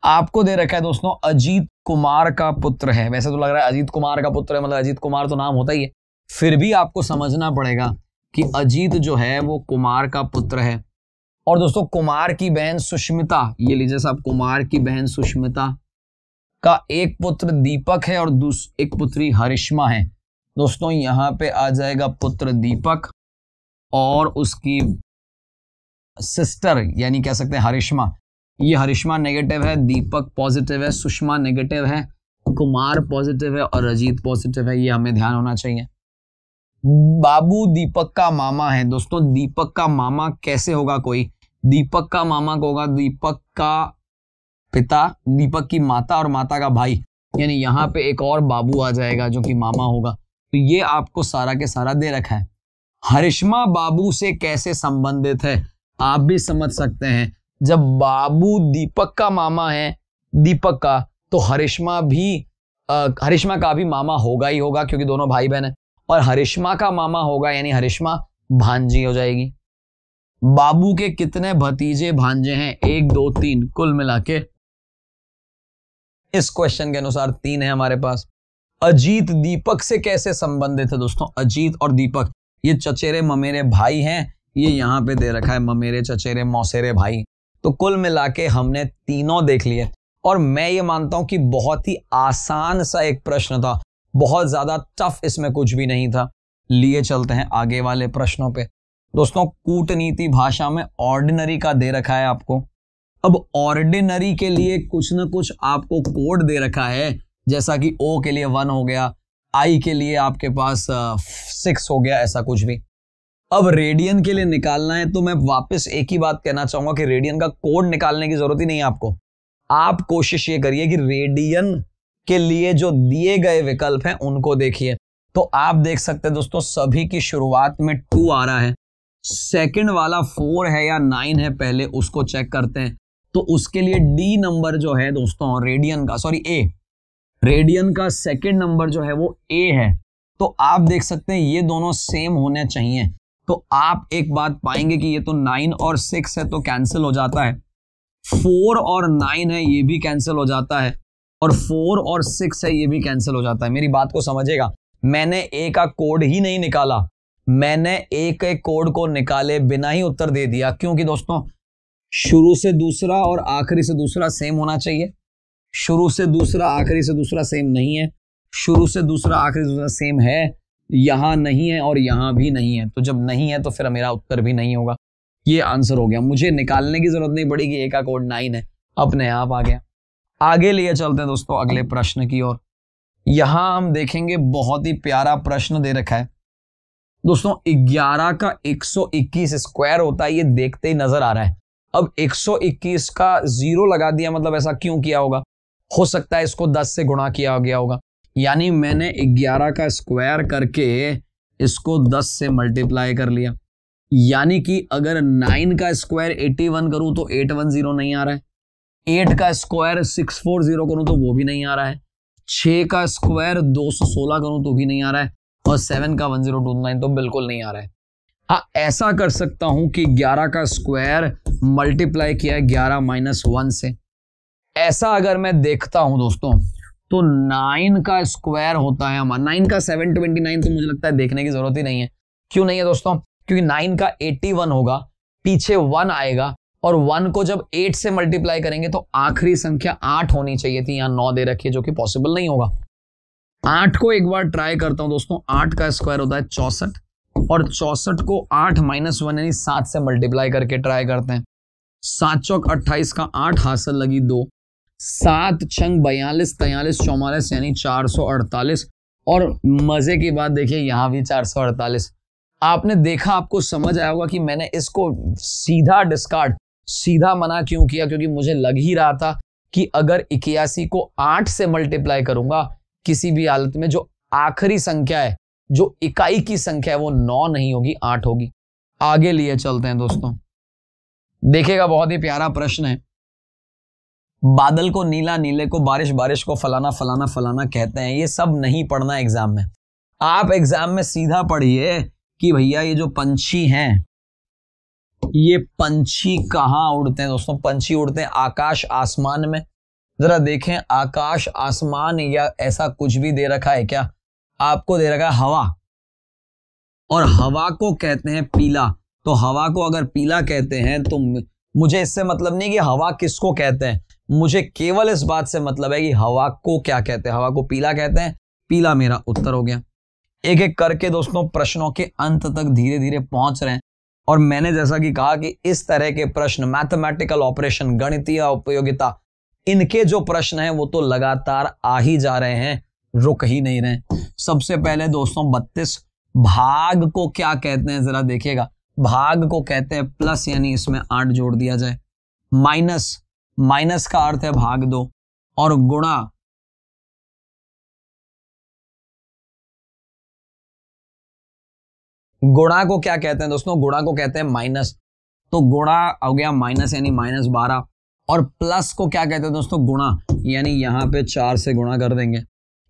आपको दे रखा है दोस्तों अजीत कुमार का पुत्र है। वैसे तो लग रहा है अजीत कुमार का पुत्र है, मतलब अजीत कुमार तो नाम होता ही है, फिर भी आपको समझना पड़ेगा कि अजीत जो है वो कुमार का पुत्र है। और दोस्तों कुमार की बहन सुष्मिता, ये लीजिए साहब, कुमार की बहन सुष्मिता का एक पुत्र दीपक है और एक पुत्री हरिश्मा है। दोस्तों यहां पे आ जाएगा पुत्र दीपक और उसकी सिस्टर यानी कह सकते हैं हरिश्मा। ये हरिश्मा नेगेटिव है, दीपक पॉजिटिव है, सुषमा नेगेटिव है, कुमार पॉजिटिव है और अजीत पॉजिटिव है, ये हमें ध्यान होना चाहिए। बाबू दीपक का मामा है। दोस्तों दीपक का मामा कैसे होगा? कोई दीपक का मामा होगा दीपक का पिता, दीपक की माता और माता का भाई, यानी यहां पे एक और बाबू आ जाएगा जो कि मामा होगा। तो ये आपको सारा के सारा दे रखा है। हरिश्मा बाबू से कैसे संबंधित है आप भी समझ सकते हैं। जब बाबू दीपक का मामा है दीपक का, तो हरिश्मा का भी मामा होगा ही होगा क्योंकि दोनों भाई बहन है, और हरिश्मा का मामा होगा यानी हरिश्मा भांजी हो जाएगी। बाबू के कितने भतीजे भांजे हैं? 1 2 3, कुल मिला के इस क्वेश्चन के अनुसार 3 है हमारे पास। अजीत दीपक से कैसे संबंधित है? दोस्तों अजीत और दीपक ये चचेरे ममेरे भाई हैं, ये यहां पे दे रखा है ममेरे चचेरे मौसेरे भाई। तो कुल मिला के हमने तीनों देख लिए, और मैं ये मानता हूं कि बहुत ही आसान सा एक प्रश्न था, बहुत ज्यादा टफ इसमें कुछ भी नहीं था। लिए चलते हैं आगे वाले प्रश्नों पे। दोस्तों कूटनीति भाषा में ऑर्डिनरी का दे रखा है आपको। अब ऑर्डिनरी के लिए कुछ ना कुछ आपको कोड दे रखा है, जैसा कि ओ के लिए 1 हो गया, आई के लिए आपके पास 6 हो गया, ऐसा कुछ भी। अब रेडियन के लिए निकालना है तो मैं वापस एक ही बात कहना चाहूंगा कि रेडियन का कोड निकालने की जरूरत ही नहीं है आपको। आप कोशिश ये करिए कि रेडियन के लिए जो दिए गए विकल्प हैं उनको देखिए। तो आप देख सकते हैं दोस्तों सभी की शुरुआत में 2 आ रहा है, सेकंड वाला 4 है या 9 है, पहले उसको चेक करते हैं। तो उसके लिए डी नंबर जो है दोस्तों रेडियन का, सॉरी ए, रेडियन का सेकंड नंबर जो है वो ए है। तो आप देख सकते हैं ये दोनों सेम होने चाहिए। तो आप एक बात पाएंगे कि ये तो 9 और 6 है तो कैंसिल हो जाता है, 4 और 9 है ये भी कैंसिल हो जाता है, और 4 और 6 है ये भी कैंसिल हो जाता है। मेरी बात को समझेगा, मैंने ए का कोड ही नहीं निकाला, मैंने ए के कोड को निकाले बिना ही उत्तर दे दिया, क्योंकि दोस्तों शुरू से दूसरा और आखिरी से दूसरा सेम होना चाहिए। शुरू से दूसरा आखिरी से दूसरा सेम नहीं है, शुरू से दूसरा आखिरी से दूसरा सेम है, यहां नहीं है और यहां भी नहीं है। तो जब नहीं है तो फिर मेरा उत्तर भी नहीं होगा। ये आंसर हो गया, मुझे निकालने की जरूरत नहीं पड़ी कि ए का कोड 9 है, अपने आप आ गया। आगे लिए चलते हैं दोस्तों अगले प्रश्न की ओर। यहां हम देखेंगे बहुत ही प्यारा प्रश्न दे रखा है दोस्तों। 11 का 121 स्क्वायर होता है, ये देखते ही नजर आ रहा है। अब 121 का 0 लगा दिया, मतलब ऐसा क्यों किया होगा? हो सकता है इसको 10 से गुणा किया गया होगा, यानी मैंने 11 का स्क्वायर करके इसको 10 से मल्टीप्लाई कर लिया। यानी कि अगर 9 का स्क्वायर 81 करूं तो 810 नहीं आ रहा है, 8 का स्क्वायर 640 करूं तो वो भी नहीं आ रहा है, 6 का स्क्वायर 216 करूं तो भी नहीं आ रहा है, और 7 का 1029 तो बिल्कुल नहीं आ रहा है। हाँ, ऐसा कर सकता हूं कि 11 का स्क्वायर मल्टीप्लाई किया है 11 माइनस 1 से। ऐसा अगर मैं देखता हूं दोस्तों तो 9 का स्क्वायर होता है हमारा, 9 का 729, तो मुझे लगता है देखने की जरूरत ही नहीं है। क्यों नहीं है दोस्तों? क्योंकि 9 का 81 होगा, पीछे 1 आएगा, और 1 को जब 8 से मल्टीप्लाई करेंगे तो आखिरी संख्या 8 होनी चाहिए थी, यहां 9 दे रखी है जो कि पॉसिबल नहीं होगा। 8 को एक बार ट्राई करता हूं दोस्तों, 8 का स्क्वायर होता है 64, और 64 को 8 माइनस 1 यानी 7 से मल्टीप्लाई करके ट्राई करते हैं। 7 चौक 28 का 8 हासिल लगी 2, 7 छंग 42, 43 44 यानी 448, और मजे की बात देखिए यहां भी 448। आपने देखा, आपको समझ आया होगा कि मैंने इसको सीधा डिस्कार्ड, सीधा मना क्यों किया, क्योंकि मुझे लग ही रहा था कि अगर 81 को 8 से मल्टीप्लाई करूंगा किसी भी हालत में, जो आखिरी संख्या है, जो इकाई की संख्या है, वो 9 नहीं होगी, 8 होगी। आगे लिए चलते हैं दोस्तों, देखिएगा बहुत ही प्यारा प्रश्न है। बादल को नीला, नीले को बारिश, बारिश को फलाना फलाना फलाना कहते हैं। ये सब नहीं पढ़ना एग्जाम में। आप एग्जाम में सीधा पढ़िए कि भैया ये जो पंछी हैं, ये पंछी कहां उड़ते हैं दोस्तों? पंछी उड़ते हैं आकाश आसमान में। जरा देखें, आकाश आसमान या ऐसा कुछ भी दे रखा है क्या? आपको दे रखा है हवा, और हवा को कहते हैं पीला। तो हवा को अगर पीला कहते हैं तो मुझे इससे मतलब नहीं कि हवा किसको कहते हैं, मुझे केवल इस बात से मतलब है कि हवा को क्या कहते हैं। हवा को पीला कहते हैं, पीला मेरा उत्तर हो गया। एक एक करके दोस्तों प्रश्नों के अंत तक धीरे धीरे पहुंच रहे हैं, और मैंने जैसा कि कहा कि इस तरह के प्रश्न, मैथमेटिकल ऑपरेशन, गणितीय उपयोगिता, इनके जो प्रश्न हैं वो तो लगातार आ ही जा रहे हैं, रुक ही नहीं रहे। सबसे पहले दोस्तों 32, भाग को क्या कहते हैं जरा देखिएगा। भाग को कहते हैं प्लस, यानी इसमें 8 जोड़ दिया जाए। माइनस, माइनस का अर्थ है भाग दो, और गुणा, गुणा को क्या कहते हैं दोस्तों? गुणा को कहते हैं माइनस। तो गुणा हो गया माइनस यानी -12, और प्लस को क्या कहते हैं दोस्तों? गुणा, यानी यहां पे 4 से गुणा कर देंगे।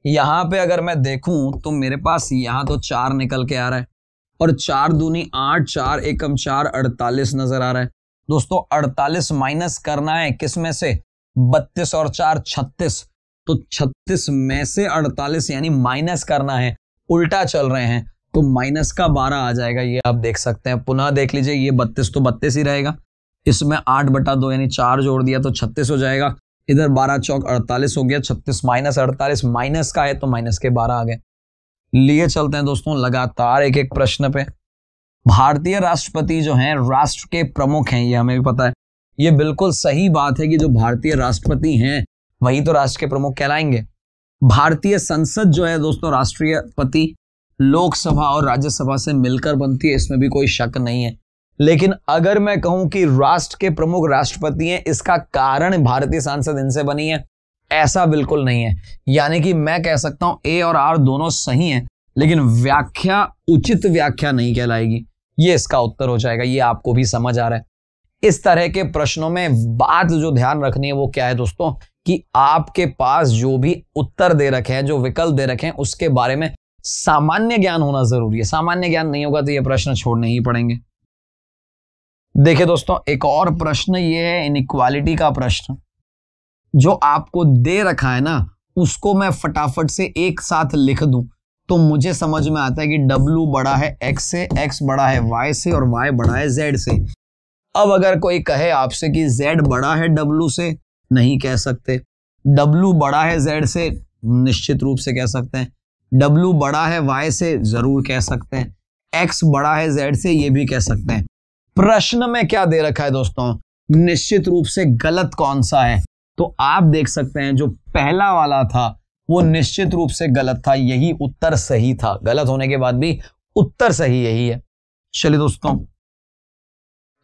यहां पे अगर मैं देखूं तो मेरे पास यहां तो 4 निकल के आ रहा है, और 4 दूनी 8, 4 एकम 4, 48 नजर आ रहा है दोस्तों। 48 माइनस करना है किस में से? 32 और 4 36, तो 36 में से 48 यानी माइनस करना है, उल्टा चल रहे हैं, तो माइनस का 12 आ जाएगा। ये आप देख सकते हैं, पुनः देख लीजिए, ये 32 तो 32 ही रहेगा, इसमें 8/2 यानी 4 जोड़ दिया तो 36 हो जाएगा। इधर 12 चौक 48 हो गया, 36 माइनस 48, माइनस का है तो माइनस के 12 आ गए। लिए चलते हैं दोस्तों लगातार एक एक प्रश्न पे। भारतीय राष्ट्रपति जो हैं राष्ट्र के प्रमुख हैं, ये हमें भी पता है। ये बिल्कुल सही बात है कि जो भारतीय राष्ट्रपति हैं वही तो राष्ट्र के प्रमुख कहलाएंगे। भारतीय संसद जो है दोस्तों, राष्ट्रपति लोकसभा और राज्यसभा से मिलकर बनती है, इसमें भी कोई शक नहीं है। लेकिन अगर मैं कहूं कि राष्ट्र के प्रमुख राष्ट्रपति हैं, इसका कारण भारतीय संसद इनसे बनी है, ऐसा बिल्कुल नहीं है। यानी कि मैं कह सकता हूं ए और आर दोनों सही हैं, लेकिन व्याख्या उचित व्याख्या नहीं कहलाएगी। ये इसका उत्तर हो जाएगा। ये आपको भी समझ आ रहा है। इस तरह के प्रश्नों में बात जो ध्यान रखनी है वो क्या है दोस्तों, कि आपके पास जो भी उत्तर दे रखे हैं, जो विकल्प दे रखे हैं, उसके बारे में सामान्य ज्ञान होना जरूरी है। सामान्य ज्ञान नहीं होगा तो ये प्रश्न छोड़ने ही पड़ेंगे। देखिए दोस्तों, एक और प्रश्न ये है इनइक्वालिटी का प्रश्न। जो आपको दे रखा है ना, उसको मैं फटाफट से एक साथ लिख दूं तो मुझे समझ में आता है कि W बड़ा है X से, X बड़ा है Y से, और Y बड़ा है Z से। अब अगर कोई कहे आपसे कि Z बड़ा है W से, नहीं कह सकते। W बड़ा है Z से, निश्चित रूप से कह सकते हैं। W बड़ा है Y से, जरूर कह सकते हैं। X बड़ा है Z से, ये भी कह सकते हैं। प्रश्न में क्या दे रखा है दोस्तों, निश्चित रूप से गलत कौन सा है? तो आप देख सकते हैं जो पहला वाला था वो निश्चित रूप से गलत था, यही उत्तर सही था। गलत होने के बाद भी उत्तर सही यही है। चलिए दोस्तों,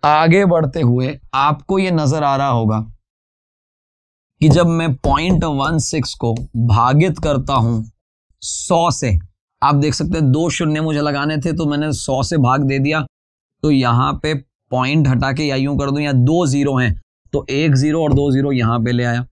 आगे बढ़ते हुए आपको ये नजर आ रहा होगा कि जब मैं 0.16 को भागित करता हूं 100 से, आप देख सकते हैं 2 शून्य मुझे लगाने थे तो मैंने 100 से भाग दे दिया, तो यहां पे पॉइंट हटा के या यूं कर दूं, या 2 0 हैं तो 1 0 और 2 0 यहां पे ले आया।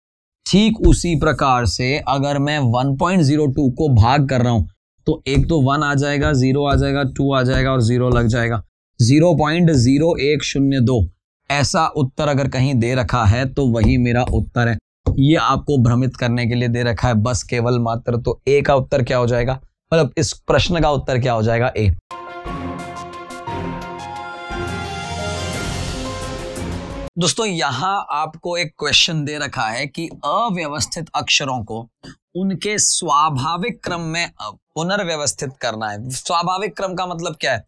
ठीक उसी प्रकार से अगर मैं 1.02 को भाग कर रहा हूं तो एक तो 1 आ जाएगा, 0 आ जाएगा, 2 आ जाएगा और 0 लग जाएगा। 0.0102 ऐसा उत्तर अगर कहीं दे रखा है तो वही मेरा उत्तर है। ये आपको भ्रमित करने के लिए दे रखा है बस केवल मात्र। तो ए का उत्तर क्या हो जाएगा, मतलब इस प्रश्न का उत्तर क्या हो जाएगा, ए। दोस्तों यहां आपको एक क्वेश्चन दे रखा है कि अव्यवस्थित अक्षरों को उनके स्वाभाविक क्रम में पुनर्व्यवस्थित करना है। स्वाभाविक क्रम का मतलब क्या है,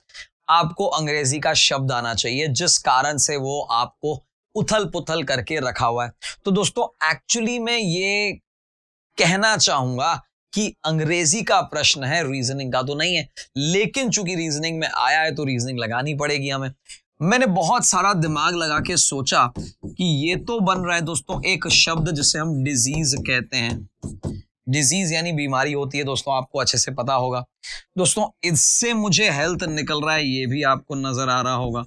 आपको अंग्रेजी का शब्द आना चाहिए जिस कारण से वो आपको उथल पुथल करके रखा हुआ है। तो दोस्तों एक्चुअली मैं ये कहना चाहूंगा कि अंग्रेजी का प्रश्न है, रीजनिंग का तो नहीं है, लेकिन चूंकि रीजनिंग में आया है तो रीजनिंग लगानी पड़ेगी हमें। मैंने बहुत सारा दिमाग लगा के सोचा कि ये तो बन रहा है दोस्तों एक शब्द जिसे हम डिजीज कहते हैं। डिजीज यानी बीमारी होती है दोस्तों, आपको अच्छे से पता होगा। दोस्तों इससे मुझे हेल्थ निकल रहा है, ये भी आपको नजर आ रहा होगा।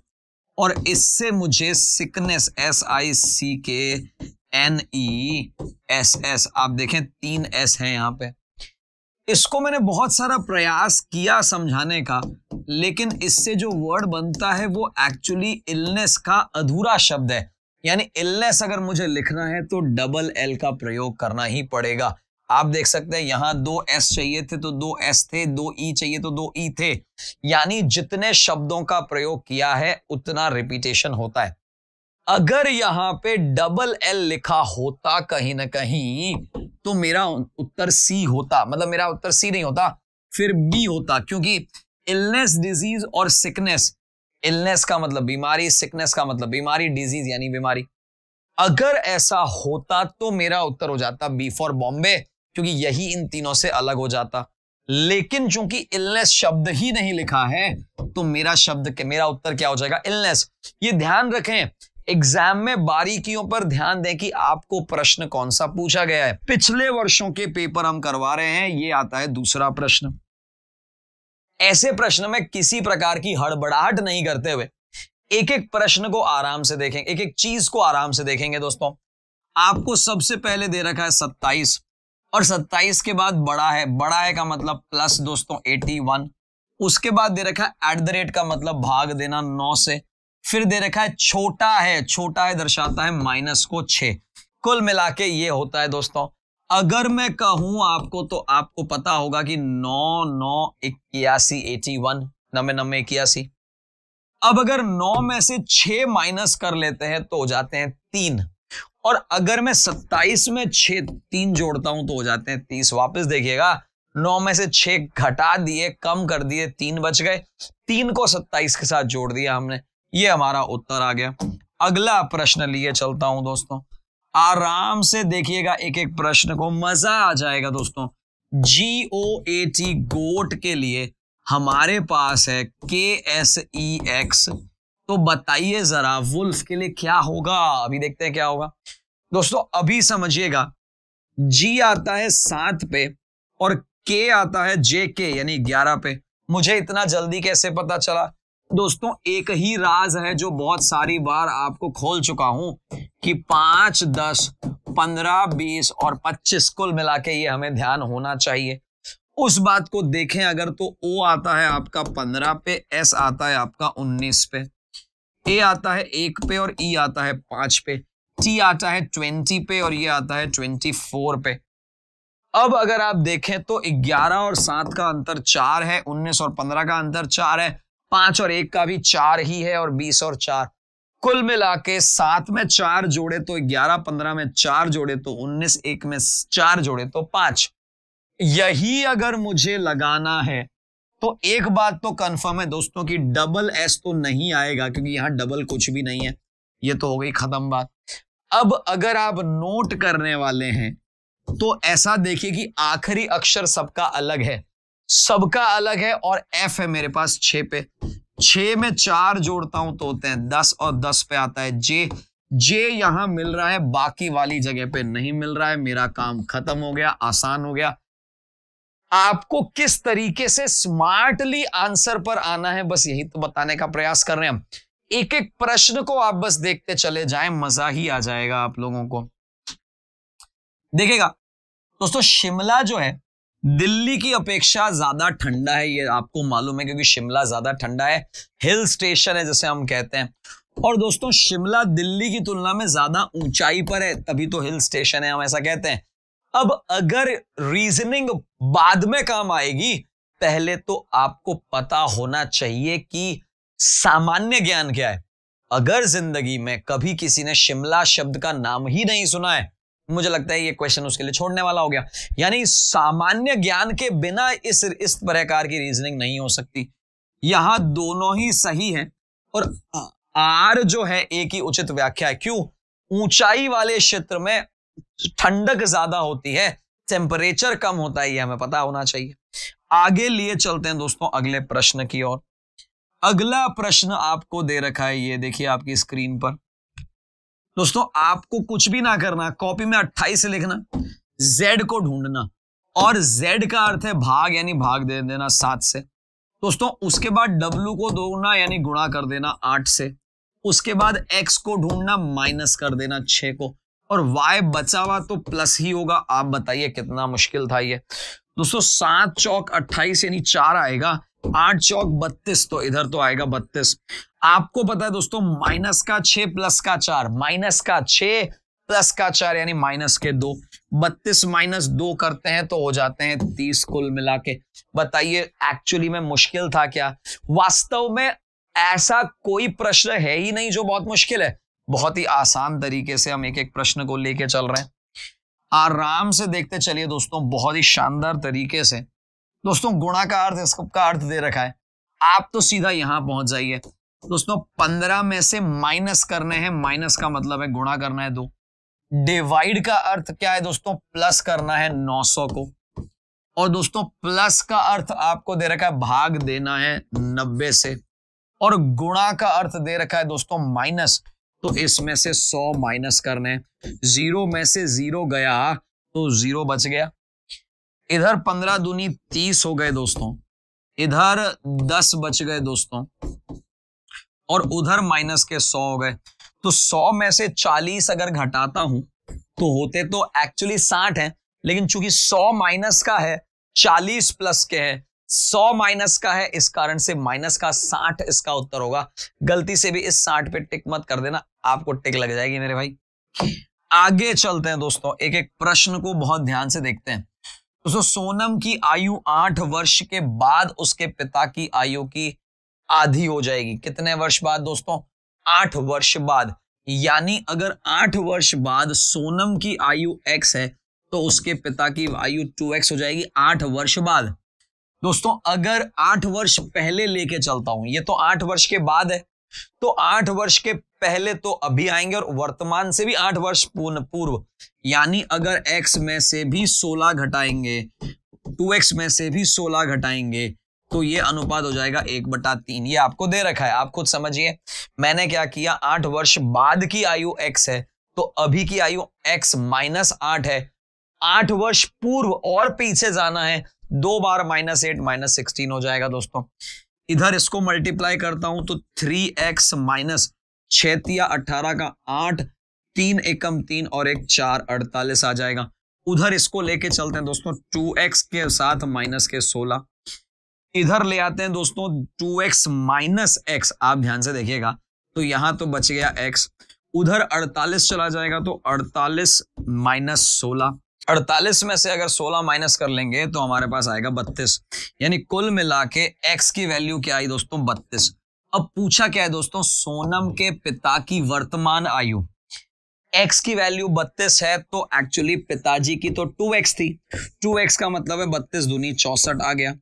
और इससे मुझे सिकनेस, SICKNESS, आप देखें 3 S है यहां पे। इसको मैंने बहुत सारा प्रयास किया समझाने का, लेकिन इससे जो वर्ड बनता है वो एक्चुअली इलनेस का अधूरा शब्द है। यानी इलनेस अगर मुझे लिखना है तो डबल L का प्रयोग करना ही पड़ेगा। आप देख सकते हैं यहां 2 S चाहिए थे तो 2 S थे, 2 E चाहिए तो 2 E थे। यानी जितने शब्दों का प्रयोग किया है उतना रिपीटेशन होता है। अगर यहां पे डबल L लिखा होता कहीं ना कहीं तो मेरा उत्तर C होता, मतलब मेरा उत्तर C नहीं होता, फिर B होता, क्योंकि इलनेस, डिजीज और सिकनेस, इलनेस का मतलब बीमारी, सिकनेस का मतलब बीमारी, डिजीज यानी बीमारी। अगर ऐसा होता तो मेरा उत्तर हो जाता B फॉर बॉम्बे, क्योंकि यही इन तीनों से अलग हो जाता। लेकिन चूंकि इलनेस शब्द ही नहीं लिखा है तो मेरा उत्तर क्या हो जाएगा, इलनेस। ये ध्यान रखें, एग्जाम में बारीकियों पर ध्यान दें कि आपको प्रश्न कौन सा पूछा गया है। पिछले वर्षों के पेपर हम करवा रहे हैं, ये आता है दूसरा प्रश्न। ऐसे प्रश्न में किसी प्रकार की हड़बड़ाहट नहीं करते हुए एक एक प्रश्न को आराम से देखें, एक एक चीज को आराम से देखेंगे। दोस्तों आपको सबसे पहले दे रखा है 27 और 27 के बाद बड़ा है का मतलब प्लस दोस्तों 81। उसके बाद दे रखा है @ का मतलब भाग देना 9 से। फिर दे रखा है छोटा है दर्शाता है माइनस को 6। कुल मिला के ये होता है दोस्तों। अगर मैं कहूं आपको तो आपको पता होगा कि 9 9 81 81, 9 9 81। अब अगर 9 में से 6 माइनस कर लेते हैं तो हो जाते हैं 3, और अगर मैं 27 में 6 3 जोड़ता हूं तो हो जाते हैं 30। वापस देखिएगा, 9 में से 6 घटा दिए, कम कर दिए, 3 बच गए, 3 को 27 के साथ जोड़ दिया हमने, ये हमारा उत्तर आ गया। अगला प्रश्न लिए चलता हूं दोस्तों, आराम से देखिएगा एक एक प्रश्न को, मजा आ जाएगा दोस्तों। GOAT गोट के लिए हमारे पास है KSEX, तो बताइए जरा वुल्फ के लिए क्या होगा। अभी देखते हैं क्या होगा दोस्तों। अभी समझिएगा, G आता है 7 पे और K आता है JK यानी 11 पे। मुझे इतना जल्दी कैसे पता चला दोस्तों? एक ही राज है जो बहुत सारी बार आपको खोल चुका हूं कि 5 10 15 20 और 25 कुल मिला के ये हमें ध्यान होना चाहिए। उस बात को देखें अगर तो O आता है आपका 15 पे, S आता है आपका 19 पे, A आता है 1 पे और E आता है 5 पे, T आता है 20 पे और ये आता है 24 पे। अब अगर आप देखें तो 11 और 7 का अंतर 4 है, 19 और 15 का अंतर 4 है, 5 और 1 का भी 4 ही है और 20 और 4, कुल मिला के 7 में 4 जोड़े तो 11, 15 में 4 जोड़े तो 19, 1 में 4 जोड़े तो 5। यही अगर मुझे लगाना है तो एक बात तो कंफर्म है दोस्तों कि डबल S तो नहीं आएगा, क्योंकि यहां डबल कुछ भी नहीं है। ये तो हो गई खत्म बात। अब अगर आप नोट करने वाले हैं तो ऐसा देखिए कि आखिरी अक्षर सबका अलग है, सबका अलग है, और F है मेरे पास 6 पे। 6 में 4 जोड़ता हूं तो होते हैं 10 और 10 पे आता है J यहां मिल रहा है, बाकी वाली जगह पे नहीं मिल रहा है। मेरा काम खत्म हो गया, आसान हो गया। आपको किस तरीके से स्मार्टली आंसर पर आना है बस यही तो बताने का प्रयास कर रहे हैं हम। एक एक प्रश्न को आप बस देखते चले जाएं, मजा ही आ जाएगा आप लोगों को। देखिएगा दोस्तों, शिमला जो है दिल्ली की अपेक्षा ज्यादा ठंडा है, ये आपको मालूम है, क्योंकि शिमला ज्यादा ठंडा है, हिल स्टेशन है जैसे हम कहते हैं। और दोस्तों शिमला दिल्ली की तुलना में ज्यादा ऊंचाई पर है, तभी तो हिल स्टेशन है, हम ऐसा कहते हैं। अब अगर रीजनिंग बाद में काम आएगी, पहले तो आपको पता होना चाहिए कि सामान्य ज्ञान क्या है। अगर जिंदगी में कभी किसी ने शिमला शब्द का नाम ही नहीं सुना है, मुझे लगता है ये क्वेश्चन उसके लिए छोड़ने वाला हो गया। यानी सामान्य ज्ञान के बिना इस प्रकार की रीजनिंग नहीं हो सकती। यहां दोनों ही सही है और आर जो है एक ही उचित व्याख्या है। क्यों? ऊंचाई वाले क्षेत्र में ठंडक ज्यादा होती है, टेम्परेचर कम होता है, ये हमें पता होना चाहिए। आगे लिए चलते हैं दोस्तों अगले प्रश्न की ओर। अगला प्रश्न आपको दे रखा है, ये देखिए आपकी स्क्रीन पर। दोस्तों आपको कुछ भी ना करना, कॉपी में 28 से लिखना, z को ढूंढना, और z का अर्थ है भाग, यानी भाग दे देना 7 से। दोस्तों उसके बाद w को दोगुना यानी गुणा कर देना 8 से। उसके बाद x को ढूंढना, माइनस कर देना 6 को, और y बचा हुआ तो प्लस ही होगा। आप बताइए कितना मुश्किल था ये। दोस्तों 7 चौक 28 यानी 4 आएगा, 8 चौक 32, तो इधर तो आएगा 32। आपको पता है दोस्तों माइनस का 6 प्लस का 4, माइनस का 6 प्लस का 4 यानी माइनस के 2, 32 माइनस 2 करते हैं तो हो जाते हैं 30 कुल मिला के। बताइए एक्चुअली में मुश्किल था क्या? वास्तव में ऐसा कोई प्रश्न है ही नहीं जो बहुत मुश्किल है। बहुत ही आसान तरीके से हम एक एक प्रश्न को लेके चल रहे हैं, आराम से देखते चलिए दोस्तों, बहुत ही शानदार तरीके से। दोस्तों गुणा का अर्थ, इसका अर्थ दे रखा है, आप तो सीधा यहां पहुंच जाइए। दोस्तों 15 में से माइनस करने हैं, माइनस का मतलब है गुणा करना है 2। डिवाइड का अर्थ क्या है दोस्तों? प्लस करना है 900 को। और दोस्तों प्लस का अर्थ आपको दे रखा है भाग देना है 90 से। और गुणा का अर्थ दे रखा है दोस्तों माइनस, तो इसमें से 100 माइनस करने हैं। 0 में से 0 गया तो 0 बच गया। इधर 15 दूनी 30 हो गए दोस्तों, इधर 10 बच गए दोस्तों, और उधर माइनस के 100 हो गए। तो 100 में से 40 अगर घटाता हूं तो होते तो एक्चुअली 60 है, लेकिन चूंकि 100 माइनस का है, 40 प्लस के है, 100 माइनस का है, इस कारण से माइनस का 60 इसका उत्तर होगा। गलती से भी इस 60 पे टिक मत कर देना, आपको टिक लग जाएगी मेरे भाई। आगे चलते हैं दोस्तों, एक एक प्रश्न को बहुत ध्यान से देखते हैं। दोस्तों सोनम की आयु 8 वर्ष के बाद उसके पिता की आयु की आधी हो जाएगी। कितने वर्ष बाद दोस्तों? 8 वर्ष बाद। यानी अगर 8 वर्ष बाद सोनम की आयु x है तो उसके पिता की आयु 2x हो जाएगी 8 वर्ष बाद। दोस्तों अगर 8 वर्ष पहले लेके चलता हूं, ये तो 8 वर्ष के बाद है, तो 8 वर्ष के पहले तो अभी आएंगे, और वर्तमान से भी 8 वर्ष पूर्व, यानी अगर x में से भी 16 घटाएंगे, 2x में से भी 16 घटाएंगे, तो ये अनुपात हो जाएगा 1/3। ये आपको दे रखा है, आप खुद समझिए। मैंने क्या किया, 8 वर्ष बाद की आयु x है, तो अभी की आयु x माइनस 8 है। 8 वर्ष पूर्व और पीछे जाना है, 2 बार -8 -16 हो जाएगा दोस्तों। इधर इसको मल्टीप्लाई करता हूं तो 3x माइनस 6 × 18 का 8, 3 एकम 3 और 1 4, 48 आ जाएगा। उधर इसको लेके चलते हैं दोस्तों 2x के साथ माइनस के 16। इधर ले आते हैं दोस्तों 2x माइनस x, आप ध्यान से देखिएगा, तो यहां तो बच गया x, उधर 48 चला जाएगा तो 48 माइनस 16, 48 में से अगर 16 माइनस कर लेंगे तो हमारे पास आएगा 32। यानी कुल मिला के x की वैल्यू क्या आई दोस्तों? 32। अब पूछा क्या है दोस्तों? सोनम के पिता की वर्तमान आयु, x की वैल्यू 32 है, तो एक्चुअली पिताजी की तो 2x थी, 2x का मतलब है 32 दूनी 64 आ गया।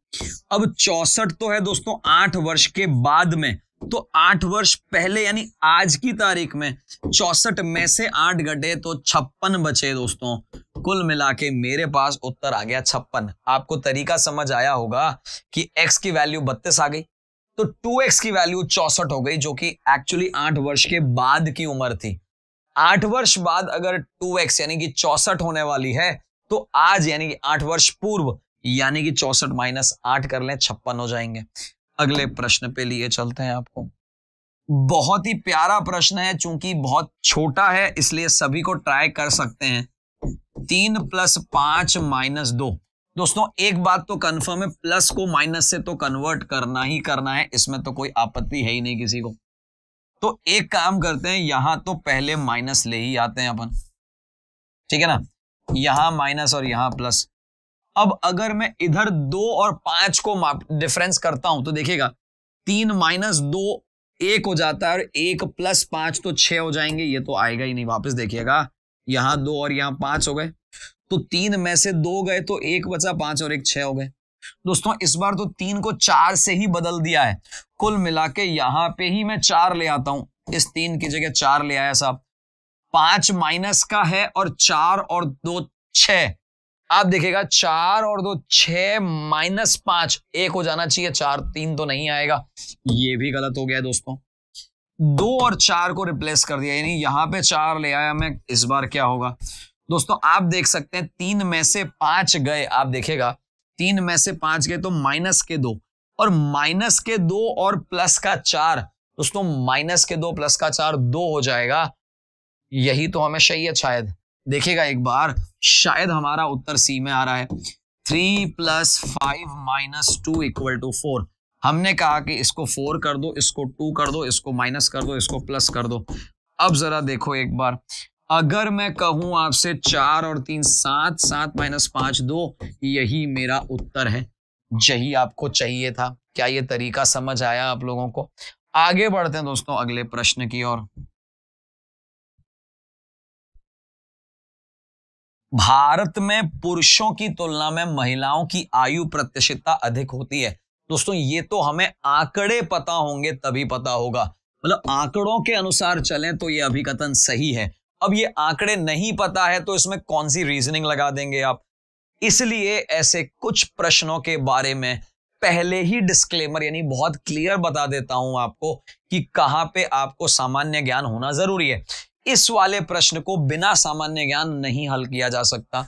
अब 64 तो है दोस्तों 8 वर्ष के बाद में, तो 8 वर्ष पहले यानी आज की तारीख में 64 में से 8 घटे तो 56 बचे दोस्तों। कुल मिला के मेरे पास उत्तर आ गया 56। आपको तरीका समझ आया होगा कि x की वैल्यू 32 आ गई, तो 2x की वैल्यू 64 हो गई, जो कि एक्चुअली 8 वर्ष के बाद की उम्र थी। 8 वर्ष बाद अगर 2x यानी कि 64 होने वाली है, तो आज यानी कि 8 वर्ष पूर्व यानी कि 64 माइनस 8 कर लें, 56 हो जाएंगे। अगले प्रश्न पे लिए चलते हैं आपको। बहुत ही प्यारा प्रश्न है, चूंकि बहुत छोटा है इसलिए सभी को ट्राई कर सकते हैं। 3 + 5 - 2। दोस्तों एक बात तो कंफर्म है, प्लस को माइनस से तो कन्वर्ट करना ही करना है, इसमें तो कोई आपत्ति है ही नहीं किसी को। तो एक काम करते हैं, यहां तो पहले माइनस ले ही आते हैं अपन, ठीक है ना, यहां माइनस और यहां प्लस। अब अगर मैं इधर 2 और 5 को डिफरेंस करता हूं तो देखिएगा 3 - 2 1 हो जाता है और 1 + 5 तो 6 हो जाएंगे, ये तो आएगा ही नहीं वापस। देखिएगा यहां 2 और यहां 5 हो गए, तो 3 में से 2 गए तो 1 बचा, 5 और 1 6 हो गए। दोस्तों इस बार तो 3 को 4 से ही बदल दिया है, कुल मिला के यहां पे ही मैं 4 ले आता हूं, इस 3 की जगह 4 ले आया साहब। 5 माइनस का है और 4 और 2 6। आप देखिएगा 4 और 2 6 - 5 1 हो जाना चाहिए, 4 3 तो नहीं आएगा, ये भी गलत हो गया दोस्तों। 2 और 4 को रिप्लेस कर दिया, यानी यहां पे 4 ले आया मैं, इस बार क्या होगा दोस्तों आप देख सकते हैं 3 में से 5 गए, आप देखेगा 3 में से 5 गए तो माइनस के 2 और माइनस के 2 और प्लस का 4। दोस्तों माइनस के 2 प्लस का 4 2 हो जाएगा, यही तो हमें चाहिए शायद। देखिएगा एक बार, शायद हमारा उत्तर सी में आ रहा है। 3 + 5 - 2 = 4। हमने कहा कि इसको 4 कर दो, इसको 2 कर दो, इसको माइनस कर दो, इसको प्लस कर दो। अब जरा देखो एक बार, अगर मैं कहूं आपसे 4 और 3 7, 7 - 5 2, यही मेरा उत्तर है, यही आपको चाहिए था। क्या ये तरीका समझ आया आप लोगों को? आगे बढ़ते हैं दोस्तों अगले प्रश्न की ओर। भारत में पुरुषों की तुलना में महिलाओं की आयु प्रतिशतता अधिक होती है। दोस्तों ये तो हमें आंकड़े पता होंगे तभी पता होगा, मतलब आंकड़ों के अनुसार चलें तो ये अभिकथन सही है। अब ये आंकड़े नहीं पता है तो इसमें कौन सी रीजनिंग लगा देंगे आप, इसलिए ऐसे कुछ प्रश्नों के बारे में पहले ही डिस्क्लेमर यानी बहुत क्लियर बता देता हूं आपको कि कहां पे आपको सामान्य ज्ञान होना जरूरी है। इस वाले प्रश्न को बिना सामान्य ज्ञान नहीं हल किया जा सकता।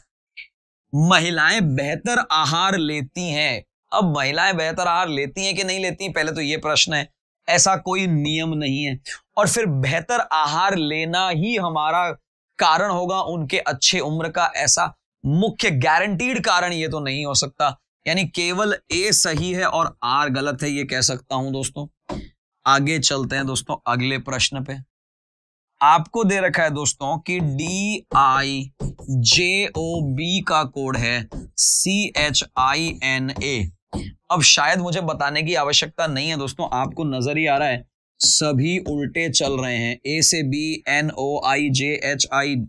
महिलाएं बेहतर आहार लेती हैं। अब महिलाएं बेहतर आहार लेती हैं कि नहीं लेती, पहले तो यह प्रश्न है, ऐसा कोई नियम नहीं है। और फिर बेहतर आहार लेना ही हमारा कारण होगा उनके अच्छे उम्र का, ऐसा मुख्य गारंटीड कारण ये तो नहीं हो सकता। यानी केवल ए सही है और आर गलत है, ये कह सकता हूं दोस्तों। आगे चलते हैं दोस्तों अगले प्रश्न पे। आपको दे रखा है दोस्तों कि DIJOB का कोड है CHINA। अब शायद मुझे बताने की आवश्यकता नहीं है दोस्तों, आपको नजर ही आ रहा है सभी उल्टे चल रहे हैं। A से B NOIJHI।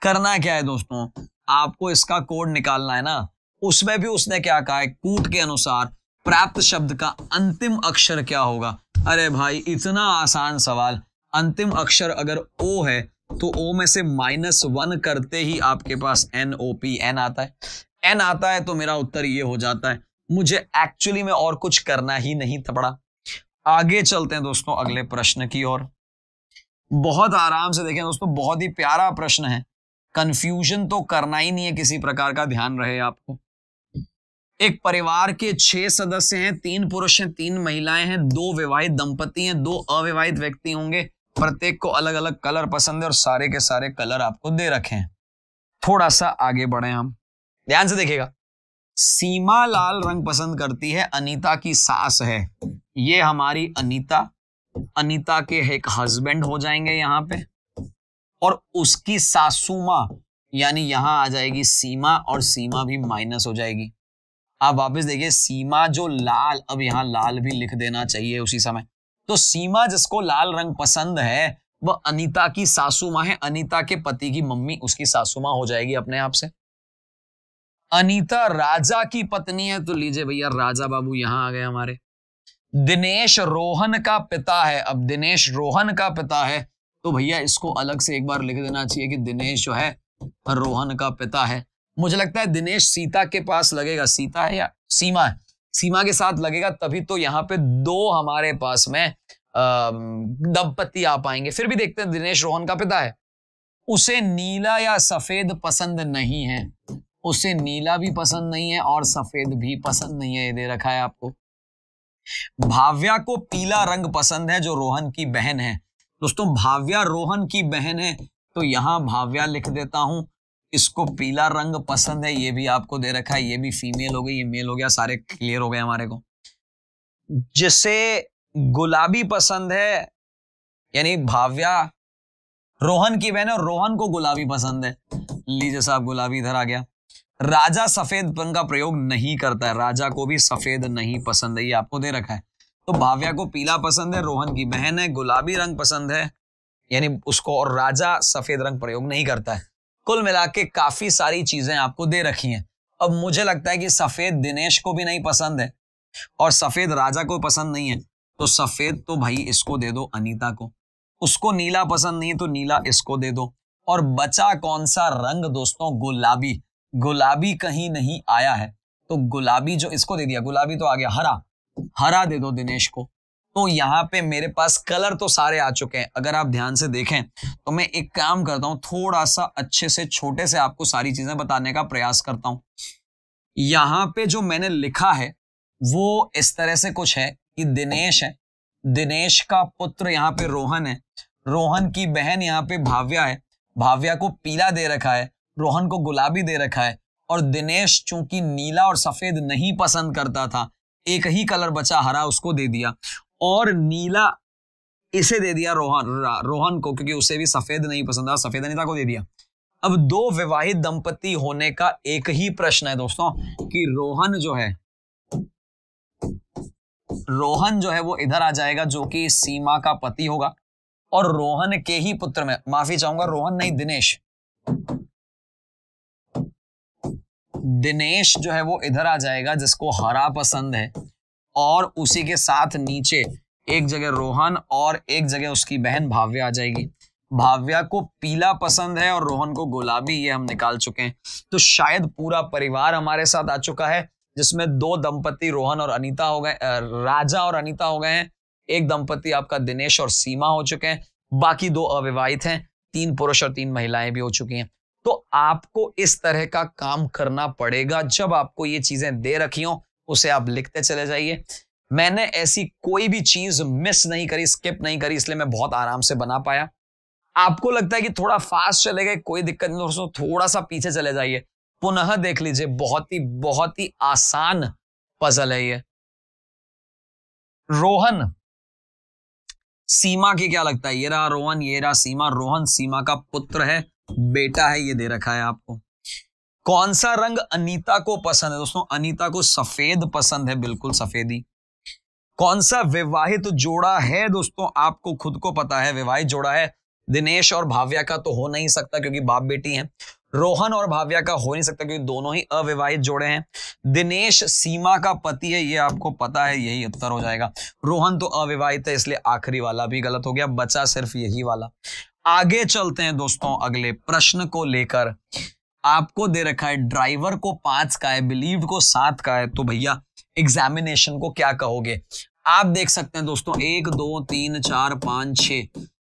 करना क्या है दोस्तों, आपको इसका कोड निकालना है ना। उसमें भी उसने क्या कहा है, कूट के अनुसार प्राप्त शब्द का अंतिम अक्षर क्या होगा। अरे भाई इतना आसान सवाल, अंतिम अक्षर अगर O है तो O में से -1 करते ही आपके पास NOP N आता है। N आता है तो मेरा उत्तर ये हो जाता है। मुझे एक्चुअली में और कुछ करना ही नहीं पड़ा। आगे चलते हैं दोस्तों अगले प्रश्न की ओर। बहुत आराम से देखें दोस्तों, बहुत ही प्यारा प्रश्न है, कंफ्यूजन तो करना ही नहीं है किसी प्रकार का, ध्यान रहे आपको। एक परिवार के 6 सदस्य हैं, 3 पुरुष हैं, 3 महिलाएं हैं, 2 विवाहित दंपति हैं, 2 अविवाहित व्यक्ति होंगे। प्रत्येक को अलग अलग कलर पसंद है और सारे के सारे कलर आपको दे रखे हैं। थोड़ा सा आगे बढ़े हम, ध्यान से देखिएगा। सीमा लाल रंग पसंद करती है, अनीता की सास है। ये हमारी अनीता के एक हस्बैंड हो जाएंगे यहां पे, और उसकी सासू मां यानी यहां आ जाएगी सीमा, और सीमा भी माइनस हो जाएगी। आप वापस देखिए, सीमा जो लाल, अब यहां लाल भी लिख देना चाहिए उसी समय। तो सीमा जिसको लाल रंग पसंद है वह अनीता की सासू मां है, अनीता के पति की मम्मी उसकी सासू मां हो जाएगी अपने आप से। अनीता राजा की पत्नी है, तो लीजिए भैया राजा बाबू यहां आ गए हमारे। दिनेश रोहन का पिता है, अब दिनेश रोहन का पिता है तो भैया इसको अलग से एक बार लिख देना चाहिए कि दिनेश जो है रोहन का पिता है। मुझे लगता है दिनेश सीता के पास लगेगा, सीता है या सीमा है, सीमा के साथ लगेगा, तभी तो यहाँ पे 2 हमारे पास में दंपति आ पाएंगे। फिर भी देखते हैं, दिनेश रोहन का पिता है। उसे नीला या सफेद पसंद नहीं है, उसे नीला भी पसंद नहीं है और सफेद भी पसंद नहीं है, ये दे रखा है आपको। भाव्या को पीला रंग पसंद है जो रोहन की बहन है। दोस्तों भाव्या रोहन की बहन है तो यहां भाव्या लिख देता हूं, इसको पीला रंग पसंद है, ये भी आपको दे रखा है, ये भी फीमेल हो गई, ये मेल हो गया, सारे क्लियर हो गए हमारे को। जिसे गुलाबी पसंद है, यानी भाव्या रोहन की बहन है और रोहन को गुलाबी पसंद है, लीजिए साहब गुलाबी इधर आ गया। राजा सफेद रंग का प्रयोग नहीं करता है, राजा को भी सफेद नहीं पसंद है, ये आपको दे रखा है। तो भाव्या को पीला पसंद है, रोहन की बहन है, गुलाबी रंग पसंद है यानी उसको, और राजा सफेद रंग प्रयोग नहीं करता है। कुल मिला के काफी सारी चीजें आपको दे रखी हैं। अब मुझे लगता है कि सफेद दिनेश को भी नहीं पसंद है और सफेद राजा को पसंद नहीं है, तो सफेद तो भाई इसको दे दो अनीता को, उसको नीला पसंद नहीं है तो नीला इसको दे दो। और बचा कौन सा रंग दोस्तों? गुलाबी। गुलाबी कहीं नहीं आया है तो गुलाबी जो इसको दे दिया, गुलाबी तो आ गया, हरा, हरा दे दो दिनेश को। तो यहाँ पे मेरे पास कलर तो सारे आ चुके हैं। अगर आप ध्यान से देखें तो मैं एक काम करता हूं, थोड़ा सा अच्छे से छोटे से आपको सारी चीजें बताने का प्रयास करता हूं। यहाँ पे जो मैंने लिखा है वो इस तरह से कुछ है कि दिनेश है, दिनेश का पुत्र यहाँ पे रोहन है, रोहन की बहन यहाँ पे भाव्या है, भाव्या को पीला दे रखा है, रोहन को गुलाबी दे रखा है, और दिनेश चूंकि नीला और सफेद नहीं पसंद करता था, एक ही कलर बचा हरा, उसको दे दिया, और नीला इसे दे दिया रोहन को, क्योंकि उसे भी सफेद नहीं पसंद था, सफेद अनीता को दे दिया। अब दो विवाहित दंपति होने का एक ही प्रश्न है दोस्तों कि रोहन जो है वो इधर आ जाएगा जो कि सीमा का पति होगा, और रोहन के ही पुत्र में, माफी चाहूंगा रोहन नहीं दिनेश जो है वो इधर आ जाएगा जिसको हरा पसंद है, और उसी के साथ नीचे एक जगह रोहन और एक जगह उसकी बहन भाव्या आ जाएगी। भाव्या को पीला पसंद है और रोहन को गुलाबी, ये हम निकाल चुके हैं। तो शायद पूरा परिवार हमारे साथ आ चुका है जिसमें दो दंपति रोहन और अनीता हो गए, राजा और अनीता हो गए हैं, एक दंपति आपका दिनेश और सीमा हो चुके हैं, बाकी दो अविवाहित हैं, 3 पुरुष और 3 महिलाएं भी हो चुकी हैं। तो आपको इस तरह का काम करना पड़ेगा। जब आपको ये चीजें दे रखी हो उसे आप लिखते चले जाइए। मैंने ऐसी कोई भी चीज मिस नहीं करी, स्किप नहीं करी, इसलिए मैं बहुत आराम से बना पाया। आपको लगता है कि थोड़ा फास्ट चले गए, कोई दिक्कत नहीं दोस्तों, थोड़ा सा पीछे चले जाइए, पुनः देख लीजिए, बहुत ही आसान पजल है ये। रोहन सीमा की क्या लगता है? ये रहा रोहन, ये रहा सीमा, रोहन सीमा का पुत्र है, बेटा है, ये दे रखा है आपको। कौन सा रंग अनीता को पसंद है? दोस्तों अनीता को सफेद पसंद है, बिल्कुल सफेदी। कौन सा विवाहित जोड़ा है? दोस्तों आपको खुद को पता है विवाहित जोड़ा है, दिनेश और भाव्या का तो हो नहीं सकता क्योंकि बाप बेटी हैं, रोहन और भाव्या का हो नहीं सकता क्योंकि दोनों ही अविवाहित जोड़े हैं, दिनेश सीमा का पति है, ये आपको पता है, यही उत्तर हो जाएगा। रोहन तो अविवाहित है इसलिए आखिरी वाला भी गलत हो गया, बचा सिर्फ यही वाला। आगे चलते हैं दोस्तों अगले प्रश्न को लेकर। आपको दे रखा है ड्राइवर को 5 का है, बिलीव्ड को 7 का है, तो भैया एग्जामिनेशन को क्या कहोगे? आप देख सकते हैं दोस्तों 1 2 3 4 5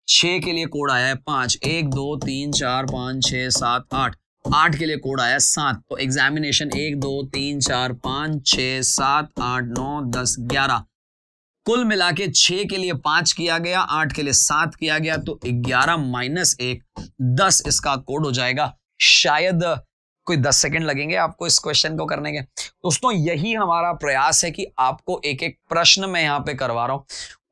6 के लिए कोड आया है 5, 1 2 3 4 5 6 7 8, 8 के लिए कोड आया है 7, तो एग्जामिनेशन 1 2 3 4 5 6 7 8 9 10 11, कुल मिला के 6 के लिए 5 किया गया, 8 के लिए 7 किया गया, तो 11 - 1 10 इसका कोड हो जाएगा। शायद कोई 10 सेकंड लगेंगे आपको इस क्वेश्चन को करने के। दोस्तों यही हमारा प्रयास है कि आपको एक एक प्रश्न मैं यहां पे करवा रहा हूं,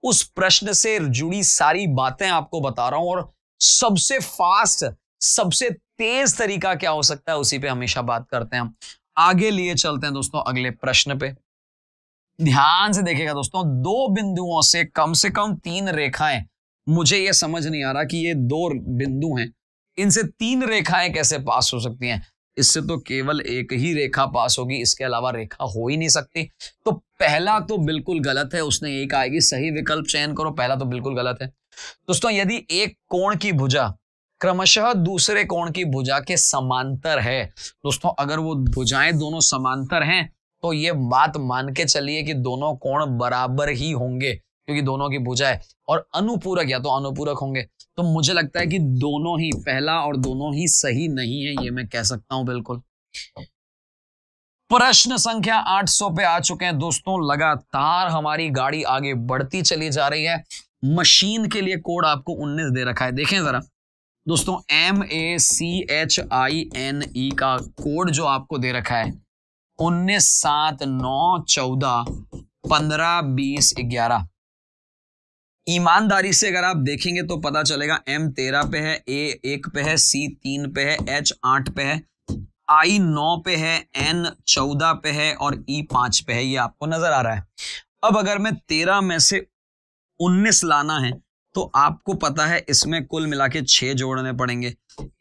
उस प्रश्न से जुड़ी सारी बातें आपको बता रहा हूं, और सबसे फास्ट सबसे तेज तरीका क्या हो सकता है उसी पे हमेशा बात करते हैं हम। आगे लिए चलते हैं दोस्तों अगले प्रश्न पे। ध्यान से देखिएगा दोस्तों, 2 बिंदुओं से कम 3 रेखाएं, मुझे यह समझ नहीं आ रहा कि ये 2 बिंदु हैं, इनसे 3 रेखाएं कैसे पास हो सकती हैं? इससे तो केवल एक ही रेखा पास होगी, इसके अलावा रेखा हो ही नहीं सकती। तो पहला तो बिल्कुल गलत है, उसने एक आएगी, सही विकल्प चयन करो, पहला तो बिल्कुल गलत है। दोस्तों यदि एक कोण की भुजा क्रमशः दूसरे कोण की भुजा के समांतर है, दोस्तों अगर वो भुजाएं दोनों समांतर हैं तो ये बात मान के चलिए कि दोनों कोण बराबर ही होंगे, क्योंकि दोनों की भुजाएं, और अनुपूरक या तो अनुपूरक होंगे। तो मुझे लगता है कि दोनों ही, पहला और दोनों ही सही नहीं है, ये मैं कह सकता हूं बिल्कुल। प्रश्न संख्या 800 पे आ चुके हैं दोस्तों। लगातार हमारी गाड़ी आगे बढ़ती चली जा रही है। मशीन के लिए कोड आपको 19 दे रखा है, देखें जरा दोस्तों। MACHINE का कोड जो आपको दे रखा है 19, 7, 9, 14, 15, 20, 11। ईमानदारी से अगर आप देखेंगे तो पता चलेगा M 13 पे है, A 1 पे है, C 3 पे है, H 8 पे है, I 9 पे है, N 14 पे है और E 5 पे है। ये आपको नजर आ रहा है। अब अगर मैं 13 में से 19 लाना है तो आपको पता है इसमें कुल मिला के 6 जोड़ने पड़ेंगे।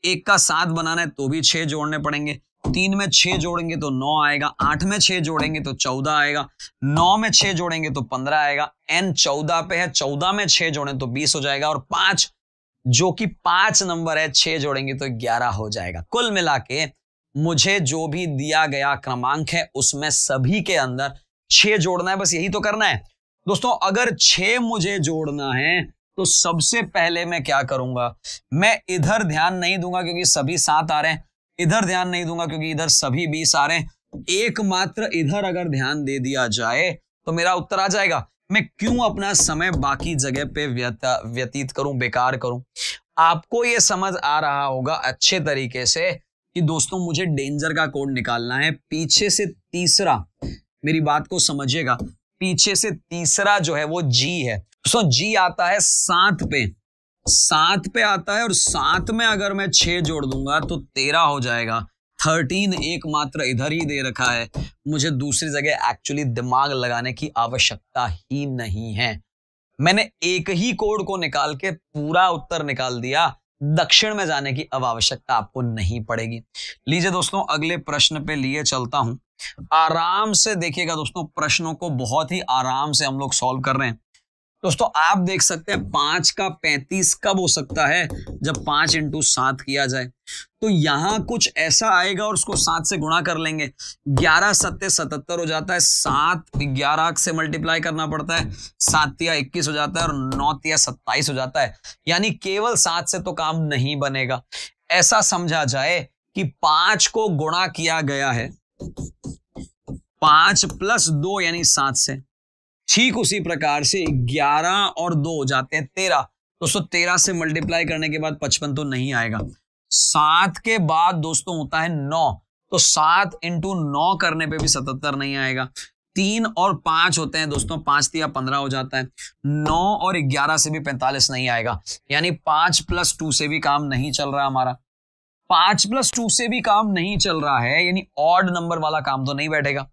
1 का 7 बनाना है तो भी 6 जोड़ने पड़ेंगे। 3 में 6 जोड़ेंगे तो 9 आएगा। 8 में 6 जोड़ेंगे तो 14 आएगा। 9 में 6 जोड़ेंगे तो 15 आएगा। N 14 पे है, 14 में 6 जोड़े तो 20 हो जाएगा। और 5 जो कि 5 नंबर है, 6 जोड़ेंगे तो 11 हो जाएगा। कुल मिला के मुझे जो भी दिया गया क्रमांक है उसमें सभी के अंदर 6 जोड़ना है, बस यही तो करना है दोस्तों। अगर 6 मुझे जोड़ना है तो सबसे पहले मैं क्या करूंगा, मैं इधर ध्यान नहीं दूंगा क्योंकि सभी 7 आ रहे हैं, इधर ध्यान नहीं दूंगा क्योंकि इधर सभी 20 आ रहे हैं। एकमात्र इधर अगर ध्यान दे दिया जाए तो मेरा उत्तर आ जाएगा। मैं क्यों अपना समय बाकी जगह पे व्यतीत करूं, बेकार करूं। आपको यह समझ आ रहा होगा अच्छे तरीके से कि दोस्तों मुझे डेंजर का कोड निकालना है। पीछे से तीसरा, मेरी बात को समझिएगा, पीछे से तीसरा जो है वो G है। दोस्तों G आता है 7 पे, 7 पे आता है और 7 में अगर मैं 6 जोड़ दूंगा तो 13 हो जाएगा। 13 एकमात्र इधर ही दे रखा है। मुझे दूसरी जगह एक्चुअली दिमाग लगाने की आवश्यकता ही नहीं है। मैंने एक ही कोड को निकाल के पूरा उत्तर निकाल दिया। दक्षिण में जाने की अब आवश्यकता आपको नहीं पड़ेगी। लीजिए दोस्तों अगले प्रश्न पे लिए चलता हूं। आराम से देखिएगा दोस्तों, प्रश्नों को बहुत ही आराम से हम लोग सॉल्व कर रहे हैं। दोस्तों आप देख सकते हैं 5 का 35 कब हो सकता है, जब 5 × 7 किया जाए। तो यहां कुछ ऐसा आएगा और उसको 7 से गुणा कर लेंगे। 11 7 77 हो जाता है। 7 11 से मल्टीप्लाई करना पड़ता है। 7 तिया 21 हो जाता है और 9 तिया 27 हो जाता है। यानी केवल 7 से तो काम नहीं बनेगा। ऐसा समझा जाए कि 5 को गुणा किया गया है 5 + 2 यानी 7 से। ठीक उसी प्रकार से 11 और 2 हो जाते हैं 13। दोस्तों 13 से मल्टीप्लाई करने के बाद 55 तो नहीं आएगा। 7 के बाद दोस्तों होता है 9, तो 7 × 9 करने पे भी 77 नहीं आएगा। 3 और 5 होते हैं दोस्तों, 5 तिया 15 हो जाता है। 9 और 11 से भी 45 नहीं आएगा। यानी 5 + 2 से भी काम नहीं चल रहा हमारा। 5 + 2 से भी काम नहीं चल रहा है, यानी ऑड नंबर वाला काम तो नहीं बैठेगा।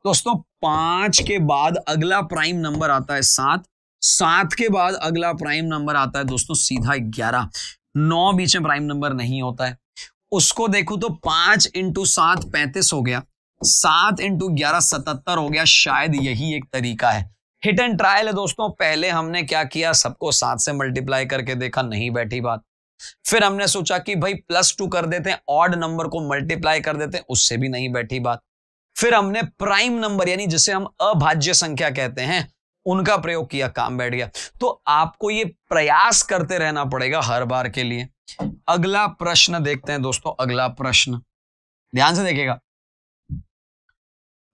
दोस्तों 5 के बाद अगला प्राइम नंबर आता है 7। 7 के बाद अगला प्राइम नंबर आता है दोस्तों सीधा 11। 9 बीच में प्राइम नंबर नहीं होता है। उसको देखूं तो 5 × 7 35 हो गया, 7 × 11 77 हो गया। शायद यही एक तरीका है। हिट एंड ट्रायल है दोस्तों। पहले हमने क्या किया, सबको 7 से मल्टीप्लाई करके देखा, नहीं बैठी बात। फिर हमने सोचा कि भाई +2 कर देते हैं, ऑड नंबर को मल्टीप्लाई कर देते हैं, उससे भी नहीं बैठी बात। फिर हमने प्राइम नंबर यानी जिसे हम अभाज्य संख्या कहते हैं उनका प्रयोग किया, काम बैठ गया। तो आपको ये प्रयास करते रहना पड़ेगा हर बार के लिए। अगला प्रश्न देखते हैं दोस्तों। अगला प्रश्न ध्यान से देखिएगा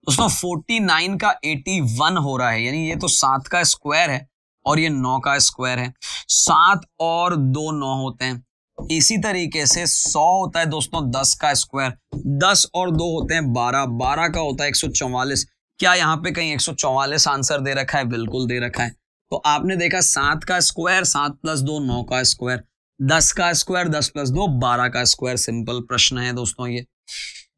दोस्तों। 49 का 81 हो रहा है, यानी ये तो 7 का स्क्वायर है और ये 9 का स्क्वायर है। 7 और 2 9 होते हैं। इसी तरीके से 100 होता है दोस्तों 10 का स्क्वायर। 10 और 2 होते हैं 12। 12 का होता है 144। क्या यहाँ पे कहीं 144 आंसर दे रखा है? बिल्कुल दे रखा है। तो आपने देखा 7 का स्क्वायर 7 + 2 9 का स्क्वायर, 10 का स्क्वायर 10 + 2 12 का स्क्वायर। सिंपल प्रश्न है दोस्तों। ये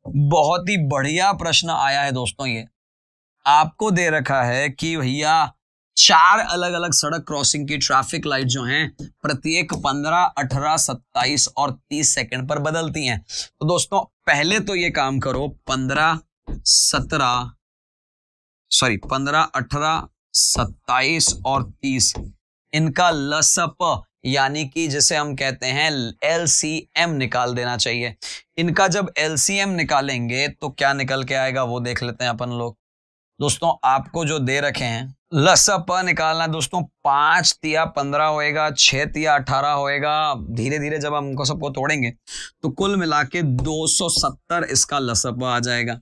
बहुत ही बढ़िया प्रश्न आया है दोस्तों। ये आपको दे रखा है कि भैया 4 अलग अलग सड़क क्रॉसिंग की ट्रैफिक लाइट जो हैं प्रत्येक 15, 18, 27 और 30 सेकंड पर बदलती हैं। तो दोस्तों पहले तो ये काम करो, 15, 18, 27 और 30 इनका लसप यानी कि जिसे हम कहते हैं LCM निकाल देना चाहिए। इनका जब LCM निकालेंगे तो क्या निकल के आएगा वो देख लेते हैं अपन लोग। दोस्तों आपको जो दे रखे हैं लसप निकालना दोस्तों, 5 तिया 15 होएगा, 6 तिया 18 होएगा। धीरे धीरे जब हम उनको सबको तोड़ेंगे तो कुल मिला के 270 इसका लसप आ जाएगा।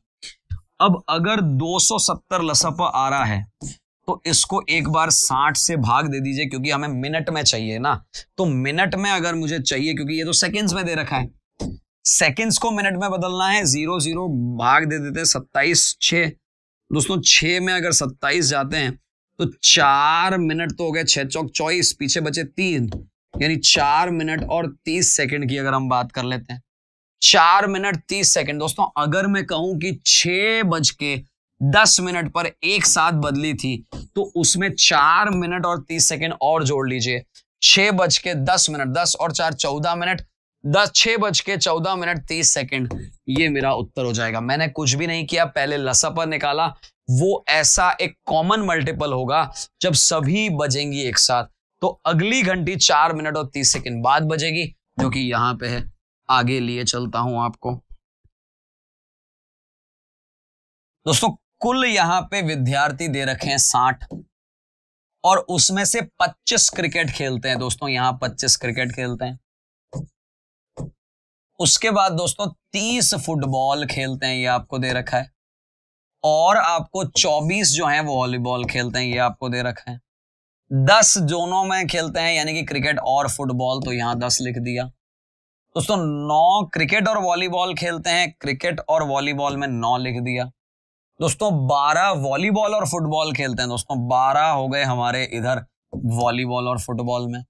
अब अगर 270 लसप आ रहा है तो इसको एक बार 60 से भाग दे दीजिए, क्योंकि हमें मिनट में चाहिए ना। तो मिनट में अगर मुझे चाहिए, क्योंकि ये तो सेकंड्स में दे रखा है, सेकंड्स को मिनट में बदलना है, 0 0 भाग दे देते हैं 27 6। दोस्तों 6 में अगर 27 जाते हैं तो 4 मिनट तो हो गए, 6 चौक 24, पीछे बचे 3, यानी 4 मिनट और 30 सेकंड की अगर हम बात कर लेते हैं, 4 मिनट 30 सेकंड। दोस्तों अगर मैं कहूं कि 6:10 पर एक साथ बदली थी तो उसमें 4 मिनट और 30 सेकंड और जोड़ लीजिए, 6:10, 10 और 4 14 मिनट, 6:14 30 सेकंड, ये मेरा उत्तर हो जाएगा। मैंने कुछ भी नहीं किया, पहले लसपा निकाला, वो ऐसा एक कॉमन मल्टीपल होगा जब सभी बजेंगी एक साथ, तो अगली घंटी 4 मिनट और 30 सेकंड बाद बजेगी, जो कि यहां पे है। आगे लिए चलता हूं आपको। दोस्तों कुल यहां पे विद्यार्थी दे रखे हैं 60 और उसमें से 25 क्रिकेट खेलते हैं। दोस्तों यहां 25 क्रिकेट खेलते हैं। उसके बाद दोस्तों 30 फुटबॉल खेलते हैं, ये आपको दे रखा है, और आपको 24 जो है वो वॉलीबॉल खेलते हैं, ये आपको दे रखा है। 10 जोनों में खेलते हैं, यानी कि क्रिकेट और फुटबॉल, तो यहां 10 लिख दिया। दोस्तों 9 क्रिकेट और वॉलीबॉल खेलते हैं, क्रिकेट और वॉलीबॉल में 9 लिख दिया। दोस्तों 12 वॉलीबॉल और फुटबॉल खेलते हैं, दोस्तों 12 हो गए हमारे इधर वॉलीबॉल और फुटबॉल में,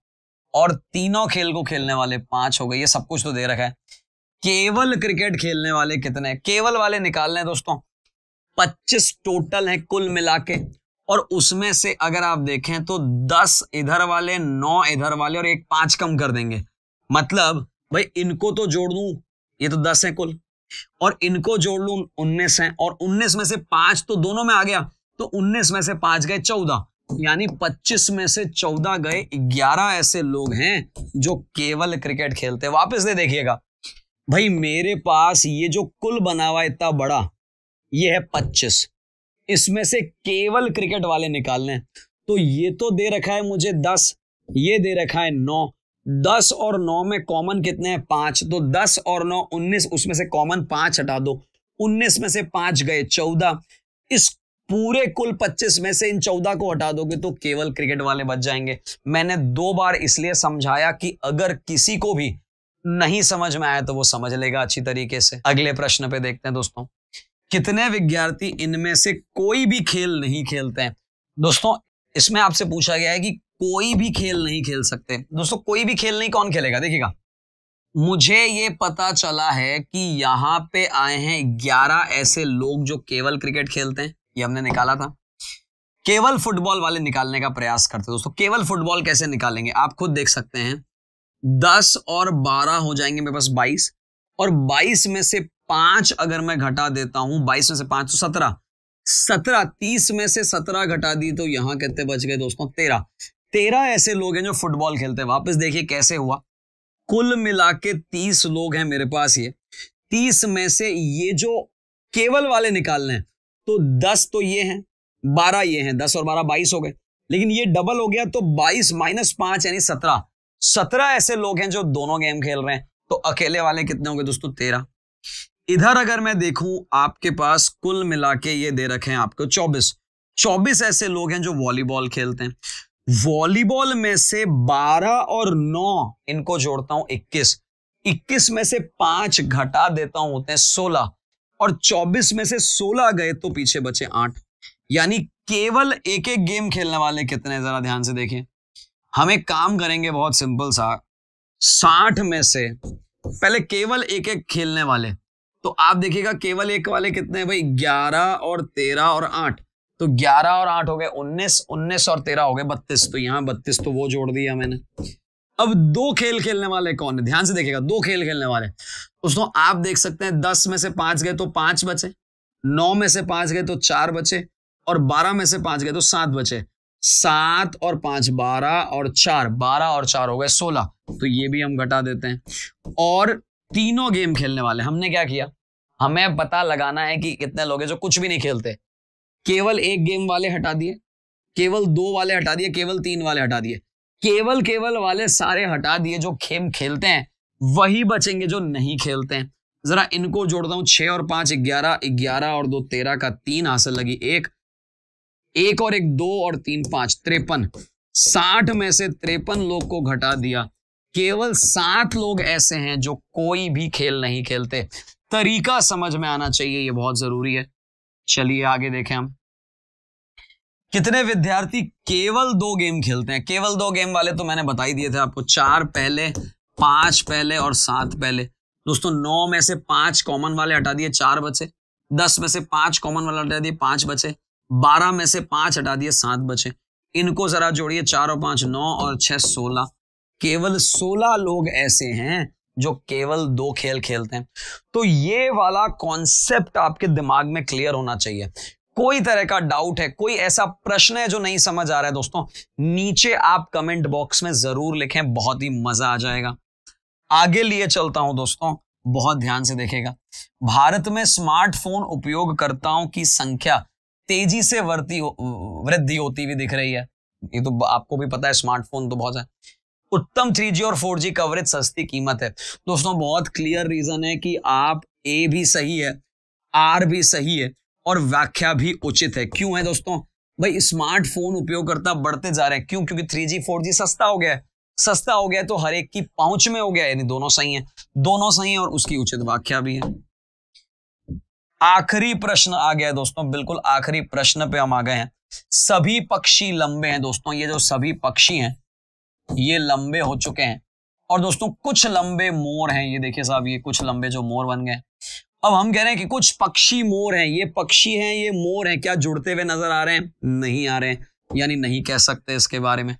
और तीनों खेल को खेलने वाले 5 हो गए। ये सब कुछ तो दे रखा है। केवल क्रिकेट खेलने वाले कितने हैं, केवल वाले निकालने हैं दोस्तों, 25 टोटल है कुल मिला के, और उसमें से अगर आप देखें तो 10 इधर वाले, 9 इधर वाले, और एक 5 कम कर देंगे। मतलब भाई इनको तो जोड़ दूं, ये तो 10 है कुल, और इनको जोड़ लूं 19 है, और 19 में से 5 तो दोनों में आ गया, तो 19 में से 5 गए 14, यानी 25 में से 14 गए। 11 ऐसे लोग हैं जो केवल क्रिकेट खेलते हैं। वापस से देखिएगा भाई, मेरे पास ये जो कुल बना हुआ इतना बड़ा, ये है 25, इसमें से केवल क्रिकेट वाले निकालने हैं। तो ये तो दे रखा है मुझे 10, ये दे रखा है 9, 10 और 9 में कॉमन कितने हैं 5, तो 10 और 9 19, उसमें से कॉमन 5 हटा दो, 19 में से 5 गए 14, इस पूरे कुल 25 में से इन 14 को हटा दोगे तो केवल क्रिकेट वाले बच जाएंगे। मैंने 2 बार इसलिए समझाया कि अगर किसी को भी नहीं समझ में आया तो वो समझ लेगा अच्छी तरीके से। अगले प्रश्न पे देखते हैं दोस्तों, कितने विद्यार्थी इनमें से कोई भी खेल नहीं खेलते हैं। दोस्तों इसमें आपसे पूछा गया है कि कोई भी खेल नहीं खेल सकते। दोस्तों कोई भी खेल नहीं कौन खेलेगा, देखिएगा मुझे ये पता चला है कि यहां पे आए हैं 11 ऐसे लोग जो केवल क्रिकेट खेलते हैं, ये हमने निकाला था। केवल फुटबॉल वाले निकालने का प्रयास करते हैं। दोस्तों केवल फुटबॉल कैसे निकालेंगे आप खुद देख सकते हैं, 10 और 12 हो जाएंगे मेरे पास 22, और 22 में से 5 अगर मैं घटा देता हूं, 22 में से 5 तो 17, 30 में से 17 घटा दी तो यहां कितने बच गए दोस्तों 13 ऐसे लोग हैं जो फुटबॉल खेलते हैं। वापस देखिए कैसे हुआ, कुल मिला के 30 लोग हैं मेरे पास। ये 30 में से ये जो केवल वाले निकालने हैं तो 10 तो ये हैं, 12 ये हैं, 10 और 12 22 हो गए, लेकिन ये डबल हो गया तो 22 - 5 यानी 17 ऐसे लोग हैं जो दोनों गेम खेल रहे हैं। तो अकेले वाले कितने होंगे दोस्तों 13। इधर अगर मैं देखूं आपके पास कुल मिला के ये दे रखे हैं आपको 24 ऐसे लोग हैं जो वॉलीबॉल खेलते हैं। वॉलीबॉल में से 12 और 9 इनको जोड़ता हूं 21 में से 5 घटा देता हूं होते हैं 16, और 24 में से 16 गए तो पीछे बचे 8, यानी केवल एक एक गेम खेलने वाले कितने, जरा ध्यान से देखिए। हम एक काम करेंगे बहुत सिंपल सा, 60 में से पहले केवल एक एक खेलने वाले, तो आप देखिएगा केवल एक वाले कितने हैं भाई, 11 और 13 और 8, तो 11 और 8 हो गए 19 और 13 हो गए 32, तो यहां 32 तो वो जोड़ दिया मैंने। अब 2 खेल खेलने वाले कौन है, ध्यान से देखिएगा, 2 खेल खेलने वाले दोस्तों आप देख सकते हैं, 10 में से 5 गए तो 5 बचे, 9 में से 5 गए तो 4 बचे, और 12 में से 5 गए तो 7 बचे। 7 और 5 12 और 4 12 और 4 हो गए 16, तो ये भी हम घटा देते हैं। और तीनों गेम खेलने वाले हमने क्या किया, हमें पता लगाना है कि कितने लोग हैं जो कुछ भी नहीं खेलते। केवल एक गेम वाले हटा दिए, केवल 2 वाले हटा दिए, केवल 3 वाले हटा दिए, केवल वाले सारे हटा दिए। जो गेम खेलते हैं वही बचेंगे जो नहीं खेलते हैं। जरा इनको जोड़ता हूं, 6 और 5 11, 11 और 2 13 का 3 हासिल लगी, एक और 1 2 और 3 5 53। 60 में से 53 लोग को घटा दिया, केवल 7 लोग ऐसे हैं जो कोई भी खेल नहीं खेलते। तरीका समझ में आना चाहिए, ये बहुत जरूरी है। चलिए आगे देखें हम। कितने विद्यार्थी केवल 2 गेम खेलते हैं? केवल 2 गेम वाले तो मैंने बता ही दिए थे आपको, 4 पहले, 5 पहले और 7 पहले। दोस्तों 9 में से 5 कॉमन वाले हटा दिए, 4 बचे। 10 में से 5 कॉमन वाले हटा दिए, 5 बचे। 12 में से 5 हटा दिए, 7 बचे। इनको जरा जोड़िए, 4 और 5 9 और 6 16। केवल 16 लोग ऐसे हैं जो केवल 2 खेल खेलते हैं। तो ये वाला कॉन्सेप्ट आपके दिमाग में क्लियर होना चाहिए। कोई तरह का डाउट है, कोई ऐसा प्रश्न है जो नहीं समझ आ रहा है दोस्तों, नीचे आप कमेंट बॉक्स में जरूर लिखें, बहुत ही मजा आ जाएगा। आगे लिए चलता हूं दोस्तों, बहुत ध्यान से देखेगा। भारत में स्मार्टफोन उपयोगकर्ताओं की संख्या तेजी से वृद्धि होती हुई दिख रही है। ये तो आपको भी पता है, स्मार्टफोन तो बहुत है। उत्तम 3G और 4G कवरेज, सस्ती कीमत है। दोस्तों बहुत क्लियर रीजन है कि आप ए भी सही है, आर भी सही है और व्याख्या भी उचित है। क्यों है दोस्तों? भाई स्मार्टफोन उपयोगकर्ता बढ़ते जा रहे हैं, क्यों? क्योंकि 3G 4G सस्ता हो गया है। सस्ता हो गया तो हर एक की पहुंच में हो गया, यानी दोनों सही है, दोनों सही है और उसकी उचित व्याख्या भी है। आखिरी प्रश्न आ गया है दोस्तों, बिल्कुल आखिरी प्रश्न पे हम आ गए हैं। सभी पक्षी लंबे हैं दोस्तों, ये जो सभी पक्षी हैं ये लंबे हो चुके हैं। और दोस्तों कुछ लंबे मोर हैं, ये देखिए साहब, ये कुछ लंबे जो मोर बन गए। अब हम कह रहे हैं कि कुछ पक्षी मोर हैं, ये पक्षी हैं, ये मोर हैं, क्या जुड़ते हुए नजर आ रहे हैं? नहीं आ रहे हैं, यानी नहीं कह सकते इसके बारे में।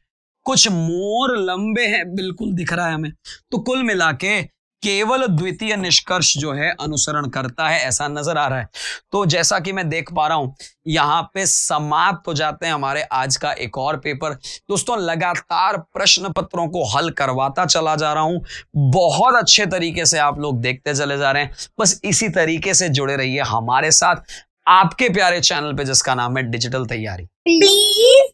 कुछ मोर लंबे हैं, बिल्कुल दिख रहा है हमें। तो कुल मिला के केवल द्वितीय निष्कर्ष जो है अनुसरण करता है, ऐसा नजर आ रहा है। तो जैसा कि मैं देख पा रहा हूं, यहां पे समाप्त हो जाते हैं हमारे आज का एक और पेपर। दोस्तों लगातार प्रश्न पत्रों को हल करवाता चला जा रहा हूं, बहुत अच्छे तरीके से आप लोग देखते चले जा रहे हैं। बस इसी तरीके से जुड़े रहिए हमारे साथ, आपके प्यारे चैनल पे जिसका नाम है डिजिटल तैयारी। प्लीज